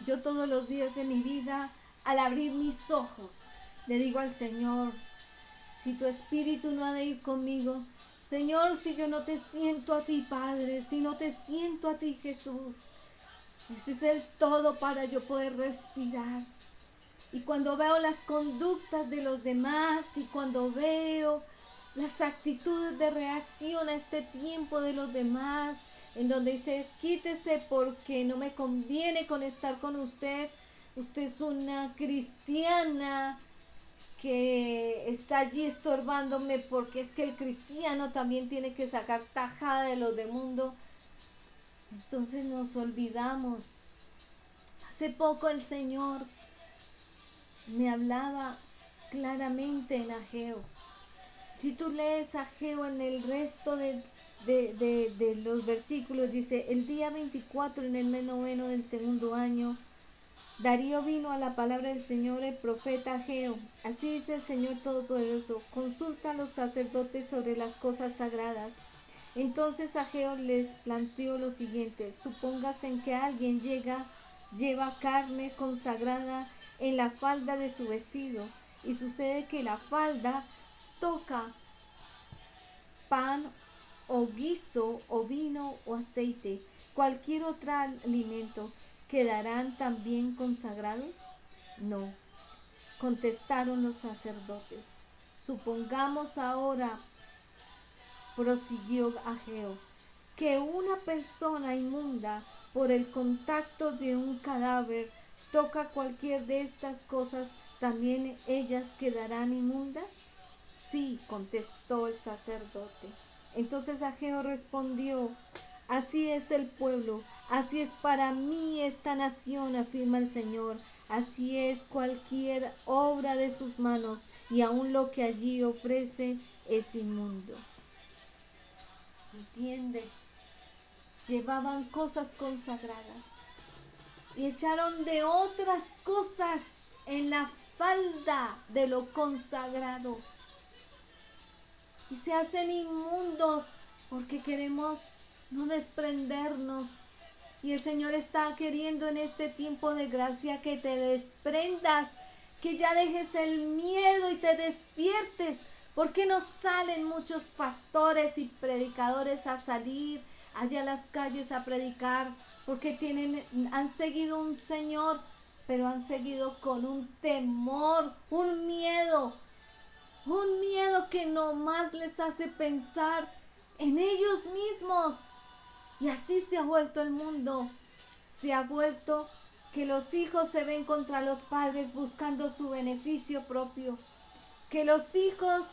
Yo todos los días de mi vida, al abrir mis ojos, le digo al Señor, si tu espíritu no ha de ir conmigo, Señor, si yo no te siento a ti, Padre, si no te siento a ti, Jesús, ese es el todo para yo poder respirar. Y cuando veo las conductas de los demás y cuando veo las actitudes de reacción a este tiempo de los demás, en donde dice, quítese porque no me conviene con estar con usted, usted es una cristiana que está allí estorbándome, porque es que el cristiano también tiene que sacar tajada de los del mundo. Entonces nos olvidamos. Hace poco el Señor me hablaba claramente en Ageo. Si tú lees Ageo en el resto de los versículos, dice, el día 24 en el mes noveno del segundo año, Darío vino a la palabra del Señor el profeta Ageo. Así dice el Señor Todopoderoso, consulta a los sacerdotes sobre las cosas sagradas. Entonces Ageo les planteó lo siguiente, supóngase en que alguien lleva carne consagrada en la falda de su vestido, y sucede que la falda toca pan o guiso o vino o aceite, cualquier otro alimento, ¿quedarán también consagrados? No, contestaron los sacerdotes. Supongamos ahora, prosiguió Ageo, que una persona inmunda por el contacto de un cadáver toca cualquier de estas cosas, ¿también ellas quedarán inmundas? Sí, contestó el sacerdote. Entonces Ageo respondió, así es el pueblo, así es para mí esta nación, afirma el Señor, así es cualquier obra de sus manos, y aun lo que allí ofrece es inmundo. ¿Entiende? Llevaban cosas consagradas y echaron de otras cosas en la falda de lo consagrado. Y se hacen inmundos porque queremos no desprendernos. Y el Señor está queriendo en este tiempo de gracia que te desprendas, que ya dejes el miedo y te despiertes. Porque no salen muchos pastores y predicadores a salir allá a las calles a predicar? Porque han seguido un Señor, pero han seguido con un temor, un miedo que nomás les hace pensar en ellos mismos. Y así se ha vuelto el mundo. Se ha vuelto que los hijos se ven contra los padres buscando su beneficio propio, que los hijos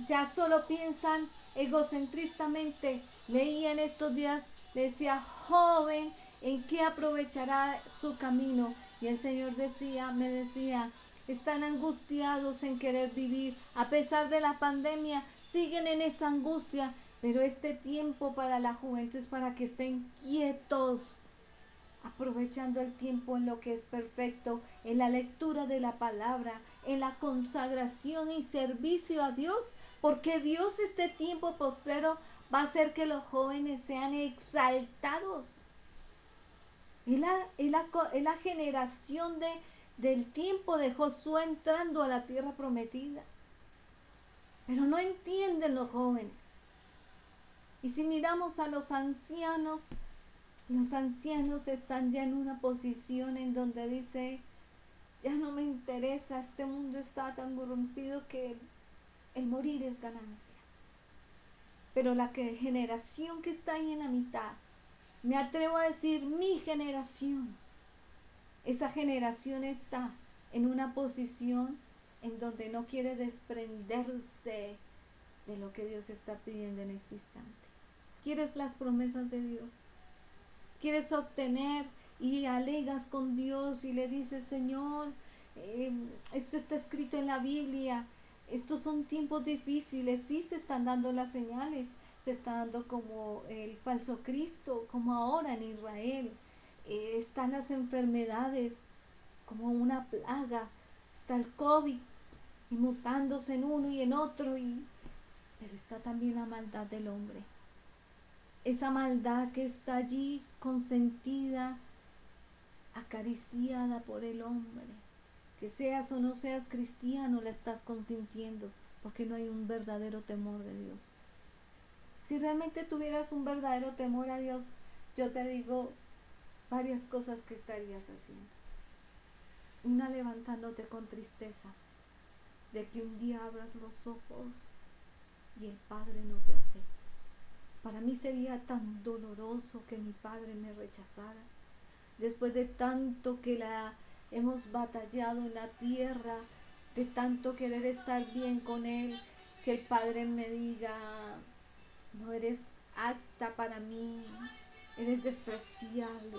ya solo piensan egocentristamente. Leía en estos días, decía, joven, ¿en qué aprovechará su camino? Y el Señor me decía, están angustiados en querer vivir, a pesar de la pandemia, siguen en esa angustia, pero este tiempo para la juventud es para que estén quietos, aprovechando el tiempo en lo que es perfecto, en la lectura de la palabra, en la consagración y servicio a Dios, porque Dios este tiempo postrero va a hacer que los jóvenes sean exaltados. Es la generación del tiempo de Josué entrando a la tierra prometida, pero no entienden los jóvenes. Y si miramos a los ancianos están ya en una posición en donde dice, ya no me interesa, este mundo está tan corrompido que el morir es ganancia. Pero generación que está ahí en la mitad, me atrevo a decir mi generación, esa generación está en una posición en donde no quiere desprenderse de lo que Dios está pidiendo en este instante. ¿Quieres las promesas de Dios? ¿Quieres obtener y alegas con Dios y le dices, Señor, esto está escrito en la Biblia, estos son tiempos difíciles, sí se están dando las señales, se está dando como el falso Cristo, como ahora en Israel, están las enfermedades como una plaga, está el COVID y mutándose en uno y en otro, pero está también la maldad del hombre. Esa maldad que está allí consentida, acariciada por el hombre. Que seas o no seas cristiano, la estás consintiendo, porque no hay un verdadero temor de Dios. Si realmente tuvieras un verdadero temor a Dios, yo te digo varias cosas que estarías haciendo. Una, levantándote con tristeza de que un día abras los ojos y el Padre no te acepte. Para mí sería tan doloroso que mi padre me rechazara. Después de tanto que hemos batallado en la tierra, de tanto querer estar bien con él, que el Padre me diga, no eres apta para mí, eres despreciable.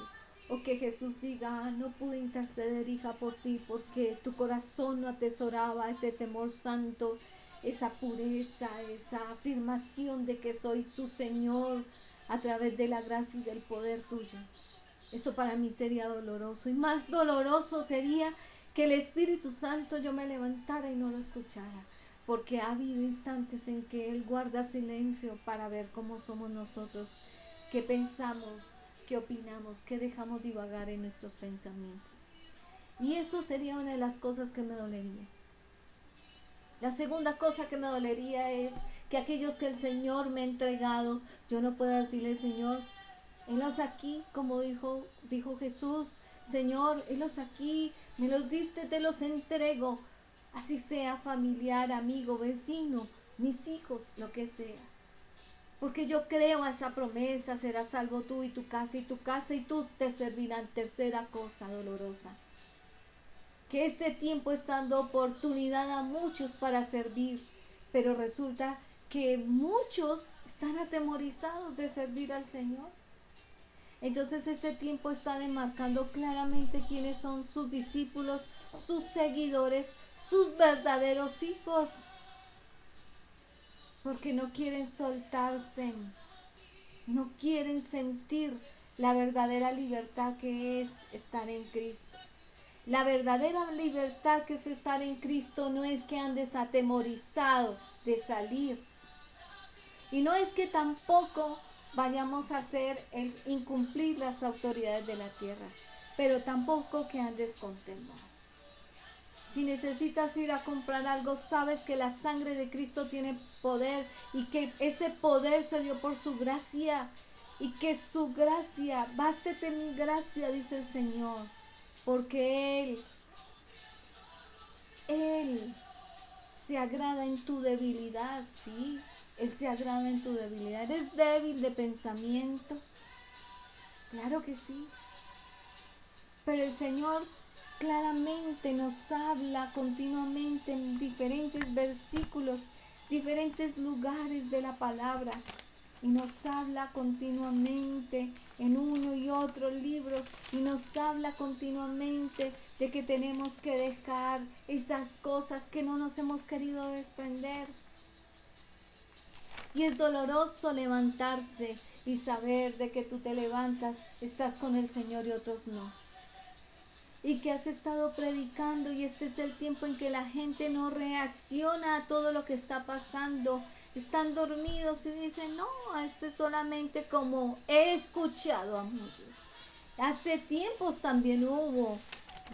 O que Jesús diga, no pude interceder, hija, por ti, porque tu corazón no atesoraba ese temor santo, esa pureza, esa afirmación de que soy tu Señor a través de la gracia y del poder tuyo. Eso para mí sería doloroso. Y más doloroso sería que el Espíritu Santo yo me levantara y no lo escuchara. Porque ha habido instantes en que Él guarda silencio para ver cómo somos nosotros, qué pensamos, qué opinamos, qué dejamos divagar en nuestros pensamientos. Y eso sería una de las cosas que me dolería. La segunda cosa que me dolería es que aquellos que el Señor me ha entregado, yo no pueda decirle, Señor, helos aquí, como dijo Jesús, Señor, helos aquí, me los diste, te los entrego, así sea familiar, amigo, vecino, mis hijos, lo que sea. Porque yo creo a esa promesa, serás salvo tú y tu casa y tú te servirán. Tercera cosa dolorosa, que este tiempo está dando oportunidad a muchos para servir, pero resulta que muchos están atemorizados de servir al Señor. Entonces este tiempo está demarcando claramente quiénes son sus discípulos, sus seguidores, sus verdaderos hijos. Porque no quieren soltarse, no quieren sentir la verdadera libertad que es estar en Cristo. La verdadera libertad que es estar en Cristo no es que andes atemorizado de salir. Y no es que tampoco vayamos a hacer incumplir las autoridades de la tierra, pero tampoco que andes con temor. Si necesitas ir a comprar algo, sabes que la sangre de Cristo tiene poder y que ese poder se dio por su gracia y que su gracia, bástete mi gracia, dice el Señor, porque Él se agrada en tu debilidad, sí, Él se agrada en tu debilidad. ¿Eres débil de pensamiento? Claro que sí. Pero el Señor claramente nos habla continuamente en diferentes versículos, diferentes lugares de la palabra. Y nos habla continuamente en uno y otro libro. Y nos habla continuamente de que tenemos que dejar esas cosas que no nos hemos querido desprender. Y es doloroso levantarse y saber de que tú te levantas, estás con el Señor y otros no. Y que has estado predicando y este es el tiempo en que la gente no reacciona a todo lo que está pasando. Están dormidos y dicen, no, esto es solamente como he escuchado a muchos. Hace tiempos también hubo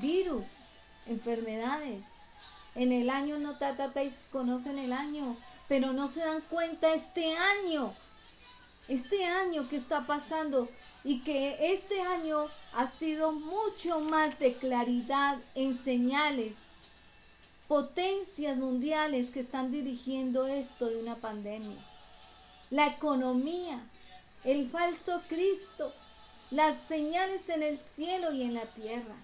virus, enfermedades. En el año no conocen el año, pero no se dan cuenta este año que está pasando y que este año ha sido mucho más de claridad en señales, potencias mundiales que están dirigiendo esto de una pandemia. La economía, el falso Cristo, las señales en el cielo y en la tierra.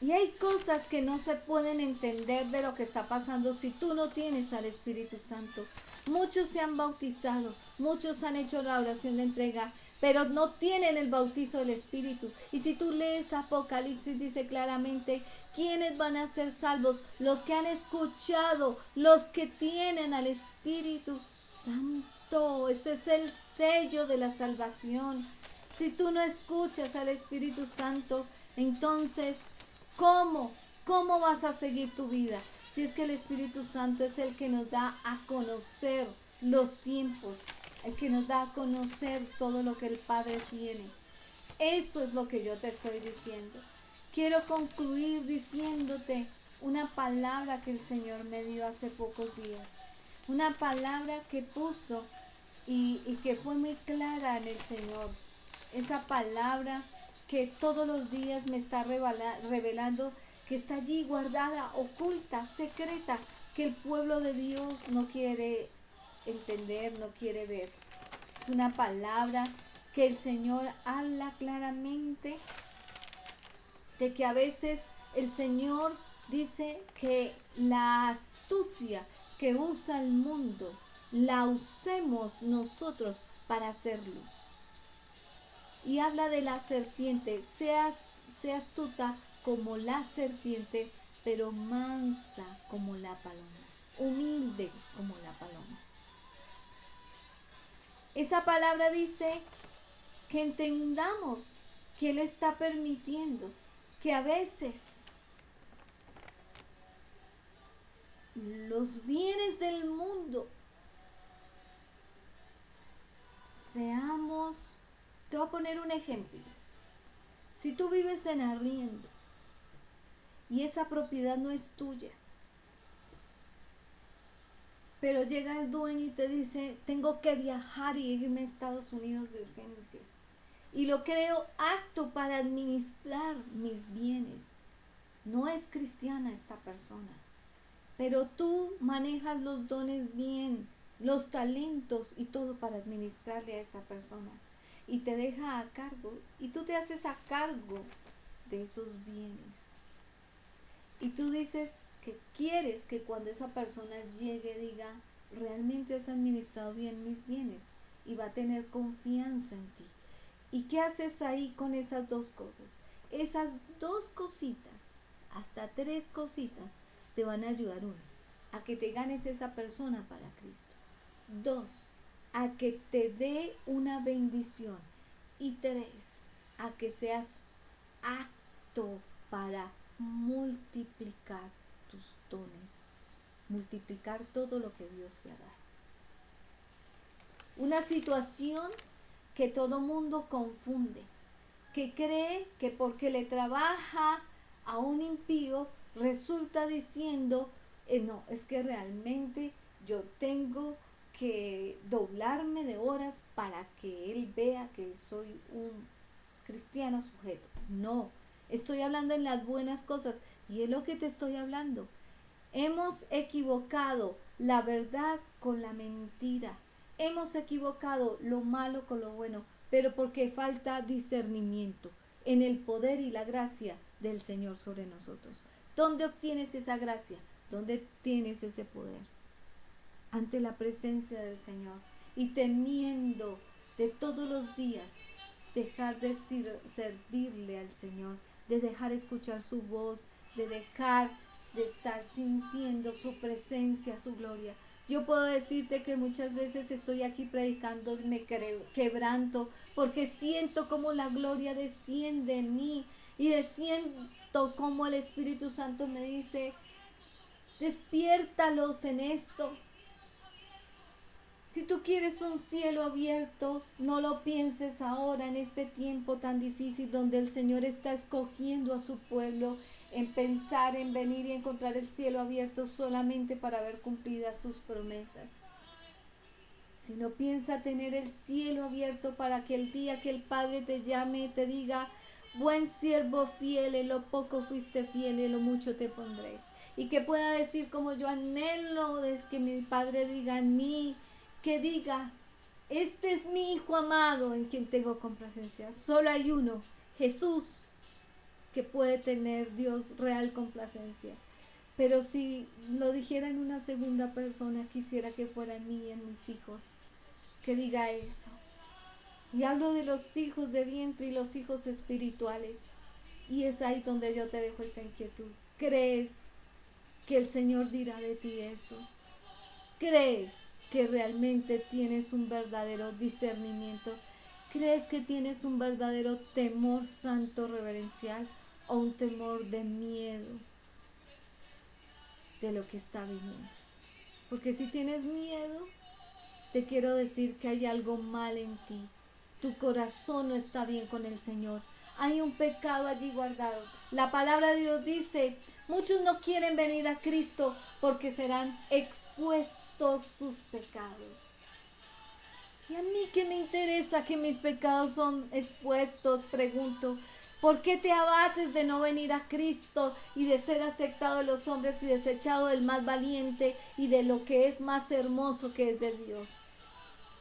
Y hay cosas que no se pueden entender de lo que está pasando si tú no tienes al Espíritu Santo. Muchos se han bautizado, muchos han hecho la oración de entrega, pero no tienen el bautizo del Espíritu. Y si tú lees Apocalipsis, dice claramente, ¿quiénes van a ser salvos? Los que han escuchado, los que tienen al Espíritu Santo. Ese es el sello de la salvación. Si tú no escuchas al Espíritu Santo, entonces ¿cómo vas a seguir tu vida? Si es que el Espíritu Santo es el que nos da a conocer los tiempos, el que nos da a conocer todo lo que el Padre tiene. Eso es lo que yo te estoy diciendo. Quiero concluir diciéndote una palabra que el Señor me dio hace pocos días. Una palabra que puso y que fue muy clara en el Señor. Esa palabra que todos los días me está revelando, que está allí guardada, oculta, secreta, que el pueblo de Dios no quiere entender, no quiere ver. Es una palabra que el Señor habla claramente de que a veces el Señor dice que la astucia que usa el mundo la usemos nosotros para hacer luz. Y habla de la serpiente, sea astuta como la serpiente, pero mansa como la paloma, humilde como la paloma. Esa palabra dice que entendamos que Él está permitiendo que a veces los bienes del mundo seamos. Te voy a poner un ejemplo. Si tú vives en arriendo y esa propiedad no es tuya, pero llega el dueño y te dice, tengo que viajar y irme a Estados Unidos de urgencia, y lo creo apto para administrar mis bienes. No es cristiana esta persona, pero tú manejas los dones bien, los talentos y todo para administrarle a esa persona. Y te deja a cargo, y tú te haces a cargo de esos bienes. Y tú dices que quieres que cuando esa persona llegue diga, realmente has administrado bien mis bienes, y va a tener confianza en ti. ¿Y qué haces ahí con esas dos cosas? Esas dos cositas, hasta tres cositas, te van a ayudar. Uno, a que te ganes esa persona para Cristo. Dos, a que te dé una bendición. Y tres, a que seas apto para multiplicar tus dones, multiplicar todo lo que Dios te ha dado. Una situación que todo mundo confunde, que cree que porque le trabaja a un impío resulta diciendo, no, es que realmente yo tengo que doblarme de horas para que él vea que soy un cristiano sujeto. No, estoy hablando en las buenas cosas y es lo que te estoy hablando. Hemos equivocado la verdad con la mentira. Hemos equivocado lo malo con lo bueno. pero porque falta discernimiento en el poder y la gracia del Señor sobre nosotros. ¿Dónde obtienes esa gracia? ¿Dónde tienes ese poder? Ante la presencia del Señor y temiendo de todos los días, dejar de servirle al Señor, de dejar escuchar su voz, de dejar de estar sintiendo su presencia, su gloria. Yo puedo decirte que muchas veces estoy aquí predicando y me quebranto porque siento como la gloria desciende en mí y siento como el Espíritu Santo me dice, despiértalos en esto. Si tú quieres un cielo abierto, no lo pienses ahora en este tiempo tan difícil donde el Señor está escogiendo a su pueblo en pensar en venir y encontrar el cielo abierto solamente para ver cumplidas sus promesas. Sino piensa tener el cielo abierto para que el día que el Padre te llame te diga, buen siervo fiel, en lo poco fuiste fiel, en lo mucho te pondré. Y que pueda decir como yo anhelo es que mi Padre diga en mí, que diga, este es mi Hijo amado en quien tengo complacencia. Solo hay uno, Jesús, que puede tener Dios real complacencia. Pero si lo dijera en una segunda persona, quisiera que fuera en mí y en mis hijos, que diga eso. Y hablo de los hijos de vientre y los hijos espirituales. Y es ahí donde yo te dejo esa inquietud. ¿Crees que el Señor dirá de ti eso? ¿Crees que realmente tienes un verdadero discernimiento? ¿Crees que tienes un verdadero temor santo reverencial o un temor de miedo de lo que está viniendo? Porque si tienes miedo, te quiero decir que hay algo mal en ti. Tu corazón no está bien con el Señor. Hay un pecado allí guardado. La palabra de Dios dice, muchos no quieren venir a Cristo porque serán expuestos sus pecados. Y a mí qué me interesa que mis pecados son expuestos, pregunto. ¿Por qué te abates de no venir a Cristo y de ser aceptado de los hombres y desechado del más valiente y de lo que es más hermoso que es de Dios?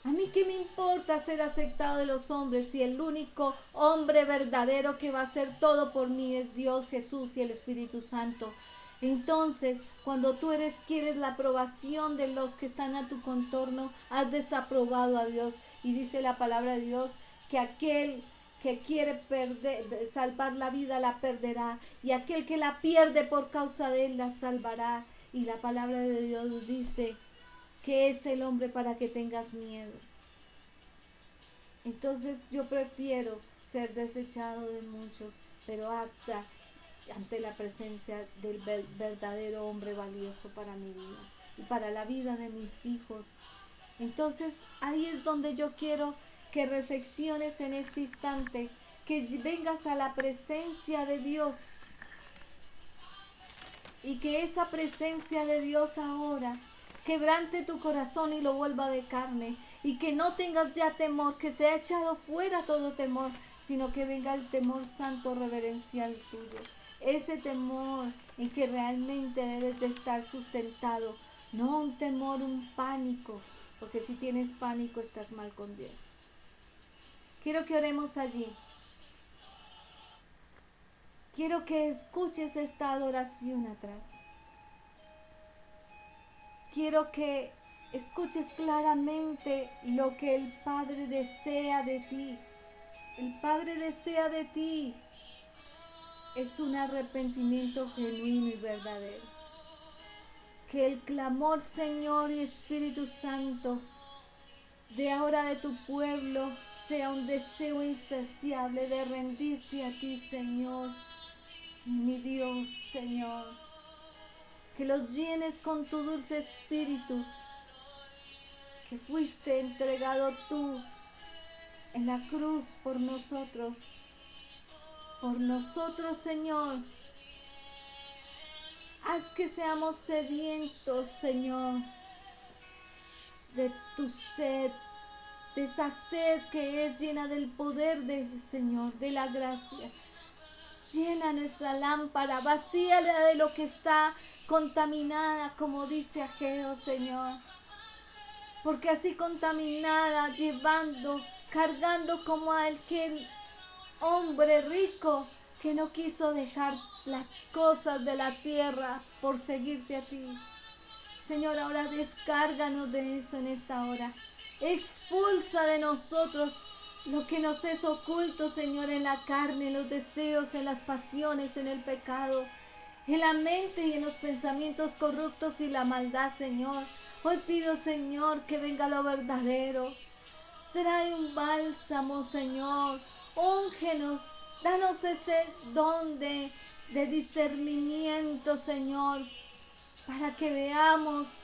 A mí qué me importa ser aceptado de los hombres si el único hombre verdadero que va a hacer todo por mí es Dios, Jesús y el Espíritu Santo. Entonces, cuando tú quieres la aprobación de los que están a tu contorno, has desaprobado a Dios. Y dice la palabra de Dios que aquel que quiere salvar la vida la perderá, y aquel que la pierde por causa de él la salvará. Y la palabra de Dios dice que es el hombre para que tengas miedo. Entonces yo prefiero ser desechado de muchos, pero apta ante la presencia del verdadero hombre valioso para mi vida y para la vida de mis hijos. Entonces ahí es donde yo quiero que reflexiones en este instante, que vengas a la presencia de Dios y que esa presencia de Dios ahora quebrante tu corazón y lo vuelva de carne, y que no tengas ya temor, que sea echado fuera todo temor, sino que venga el temor santo reverencial tuyo. Ese temor en que realmente debes de estar sustentado, no un temor, un pánico, porque si tienes pánico estás mal con Dios. Quiero que oremos allí. Quiero que escuches esta adoración atrás. Quiero que escuches claramente lo que el Padre desea de ti. El Padre desea de ti es un arrepentimiento genuino y verdadero. Que el clamor, Señor y Espíritu Santo, de ahora de tu pueblo sea un deseo insaciable de rendirte a ti, Señor, mi Dios, Señor. Que los llenes con tu dulce espíritu, que fuiste entregado tú en la cruz por nosotros, Señor. Haz que seamos sedientos, Señor, de tu sed, de esa sed que es llena del poder del Señor, de la gracia. Llena nuestra lámpara, vacíala de lo que está contaminada, como dice Ageo, Señor. porque así contaminada, cargando como aquel hombre rico que no quiso dejar las cosas de la tierra por seguirte a ti. Señor, ahora descárganos de eso en esta hora. Expulsa de nosotros lo que nos es oculto, Señor, en la carne, en los deseos, en las pasiones, en el pecado, en la mente y en los pensamientos corruptos y la maldad, Señor. Hoy pido, Señor, que venga lo verdadero. Trae un bálsamo, Señor. Úngenos. Danos ese don de discernimiento, Señor, para que veamos,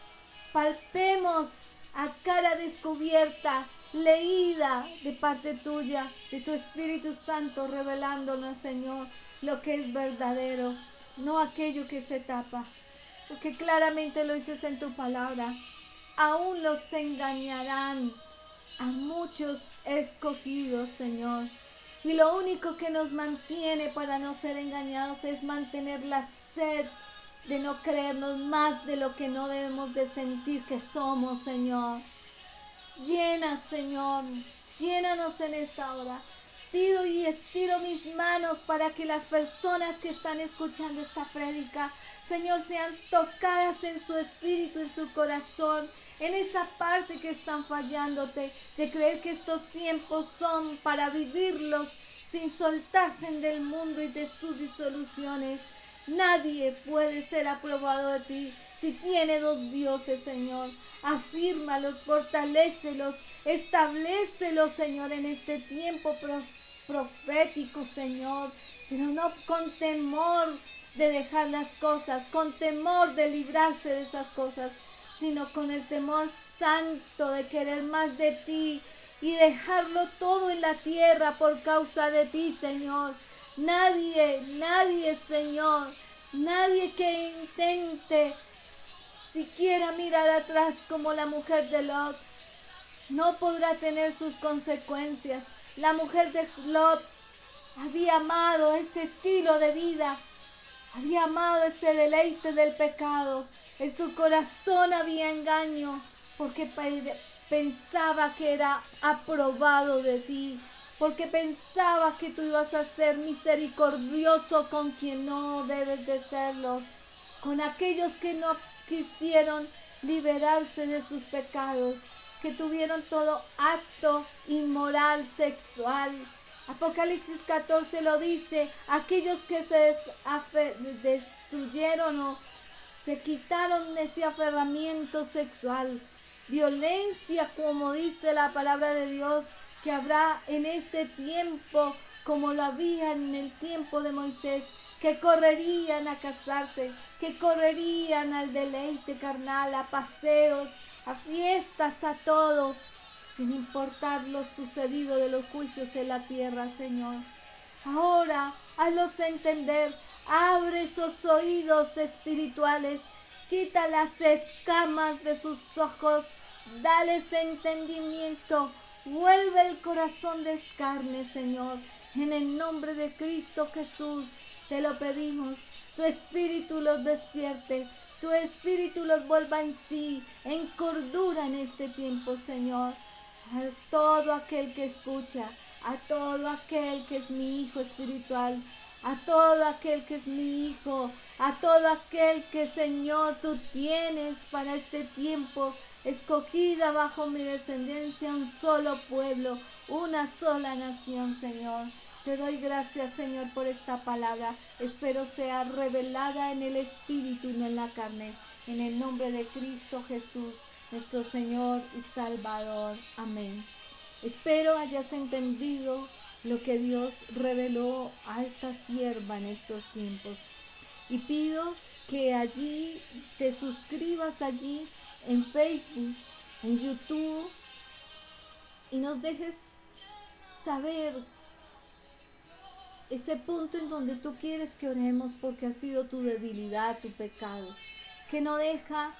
palpemos a cara descubierta, leída de parte tuya, de tu Espíritu Santo, revelándonos, Señor, lo que es verdadero, no aquello que se tapa, porque claramente lo dices en tu palabra. Aún los engañarán a muchos escogidos, Señor. Y lo único que nos mantiene para no ser engañados es mantener la sed de no creernos más de lo que no debemos de sentir que somos, Señor. Llena, Señor, llénanos en esta hora. Pido y estiro mis manos para que las personas que están escuchando esta prédica, Señor, sean tocadas en su espíritu, en su corazón, en esa parte que están fallándote, de creer que estos tiempos son para vivirlos sin soltarse del mundo y de sus disoluciones. Nadie puede ser aprobado de ti si tiene dos dioses, Señor. Afírmalos, fortalécelos, establécelos, Señor, en este tiempo profético, Señor, pero no con temor de dejar las cosas, con temor de librarse de esas cosas, sino con el temor santo de querer más de ti y dejarlo todo en la tierra por causa de ti, Señor. Nadie, Señor, nadie que intente siquiera mirar atrás como la mujer de Lot, no podrá tener sus consecuencias. La mujer de Lot había amado ese estilo de vida, había amado ese deleite del pecado. En su corazón había engaño porque pensaba que era aprobado de ti, porque pensaba que tú ibas a ser misericordioso con quien no debes de serlo, con aquellos que no quisieron liberarse de sus pecados, que tuvieron todo acto inmoral sexual. Apocalipsis 14 lo dice, aquellos que se destruyeron o se quitaron ese aferramiento sexual, violencia, como dice la palabra de Dios, que habrá en este tiempo como lo había en el tiempo de Moisés, que correrían a casarse, que correrían al deleite carnal, a paseos, a fiestas, a todo, sin importar lo sucedido de los juicios en la tierra, Señor. Ahora, hazlos entender, abre esos oídos espirituales, quita las escamas de sus ojos, dales entendimiento, vuelve el corazón de carne, Señor. En el nombre de Cristo Jesús te lo pedimos. Tu espíritu los despierte, tu espíritu los vuelva en sí, en cordura en este tiempo, Señor. A todo aquel que escucha, a todo aquel que es mi hijo espiritual, a todo aquel que es mi hijo, a todo aquel que, Señor, tú tienes para este tiempo, escogida bajo mi descendencia, un solo pueblo, una sola nación, Señor. Te doy gracias, Señor, por esta palabra. Espero sea revelada en el Espíritu y no en la carne. En el nombre de Cristo Jesús, nuestro Señor y Salvador. Amén. Espero hayas entendido lo que Dios reveló a esta sierva en estos tiempos. Y pido que allí te suscribas allí en Facebook, en YouTube, y nos dejes saber ese punto en donde tú quieres que oremos porque ha sido tu debilidad, tu pecado, que no deja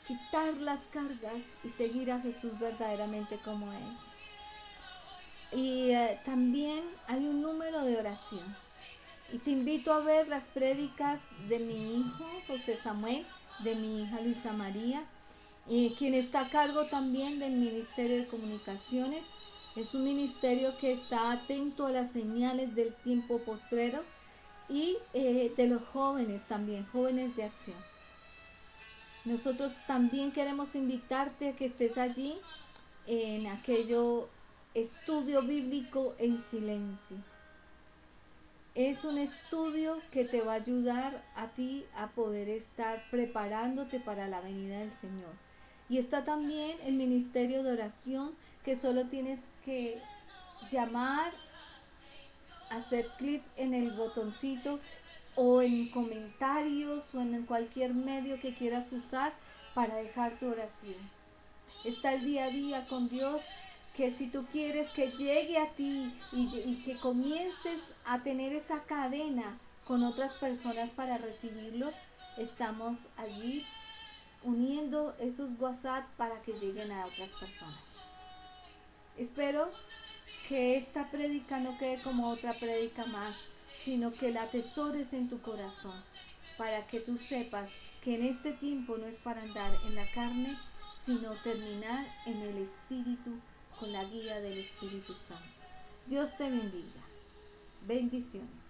quitar las cargas y seguir a Jesús verdaderamente como es. Y también hay un número de oración. Y te invito a ver las prédicas de mi hijo José Samuel, de mi hija Luisa María, Quien está a cargo también del Ministerio de Comunicaciones. Es un ministerio que está atento a las señales del tiempo postrero y de los jóvenes también, jóvenes de acción. Nosotros también queremos invitarte a que estés allí en aquello estudio bíblico en silencio. Es un estudio que te va a ayudar a ti a poder estar preparándote para la venida del Señor. Y está también el ministerio de oración, que solo tienes que llamar, hacer clic en el botoncito o en comentarios o en cualquier medio que quieras usar para dejar tu oración. Está el día a día con Dios, que si tú quieres que llegue a ti y que comiences a tener esa cadena con otras personas para recibirlo, estamos allí uniendo esos WhatsApp para que lleguen a otras personas. Espero que esta prédica no quede como otra prédica más, sino que la atesores en tu corazón, para que tú sepas que en este tiempo no es para andar en la carne, sino terminar en el Espíritu con la guía del Espíritu Santo. Dios te bendiga. Bendiciones.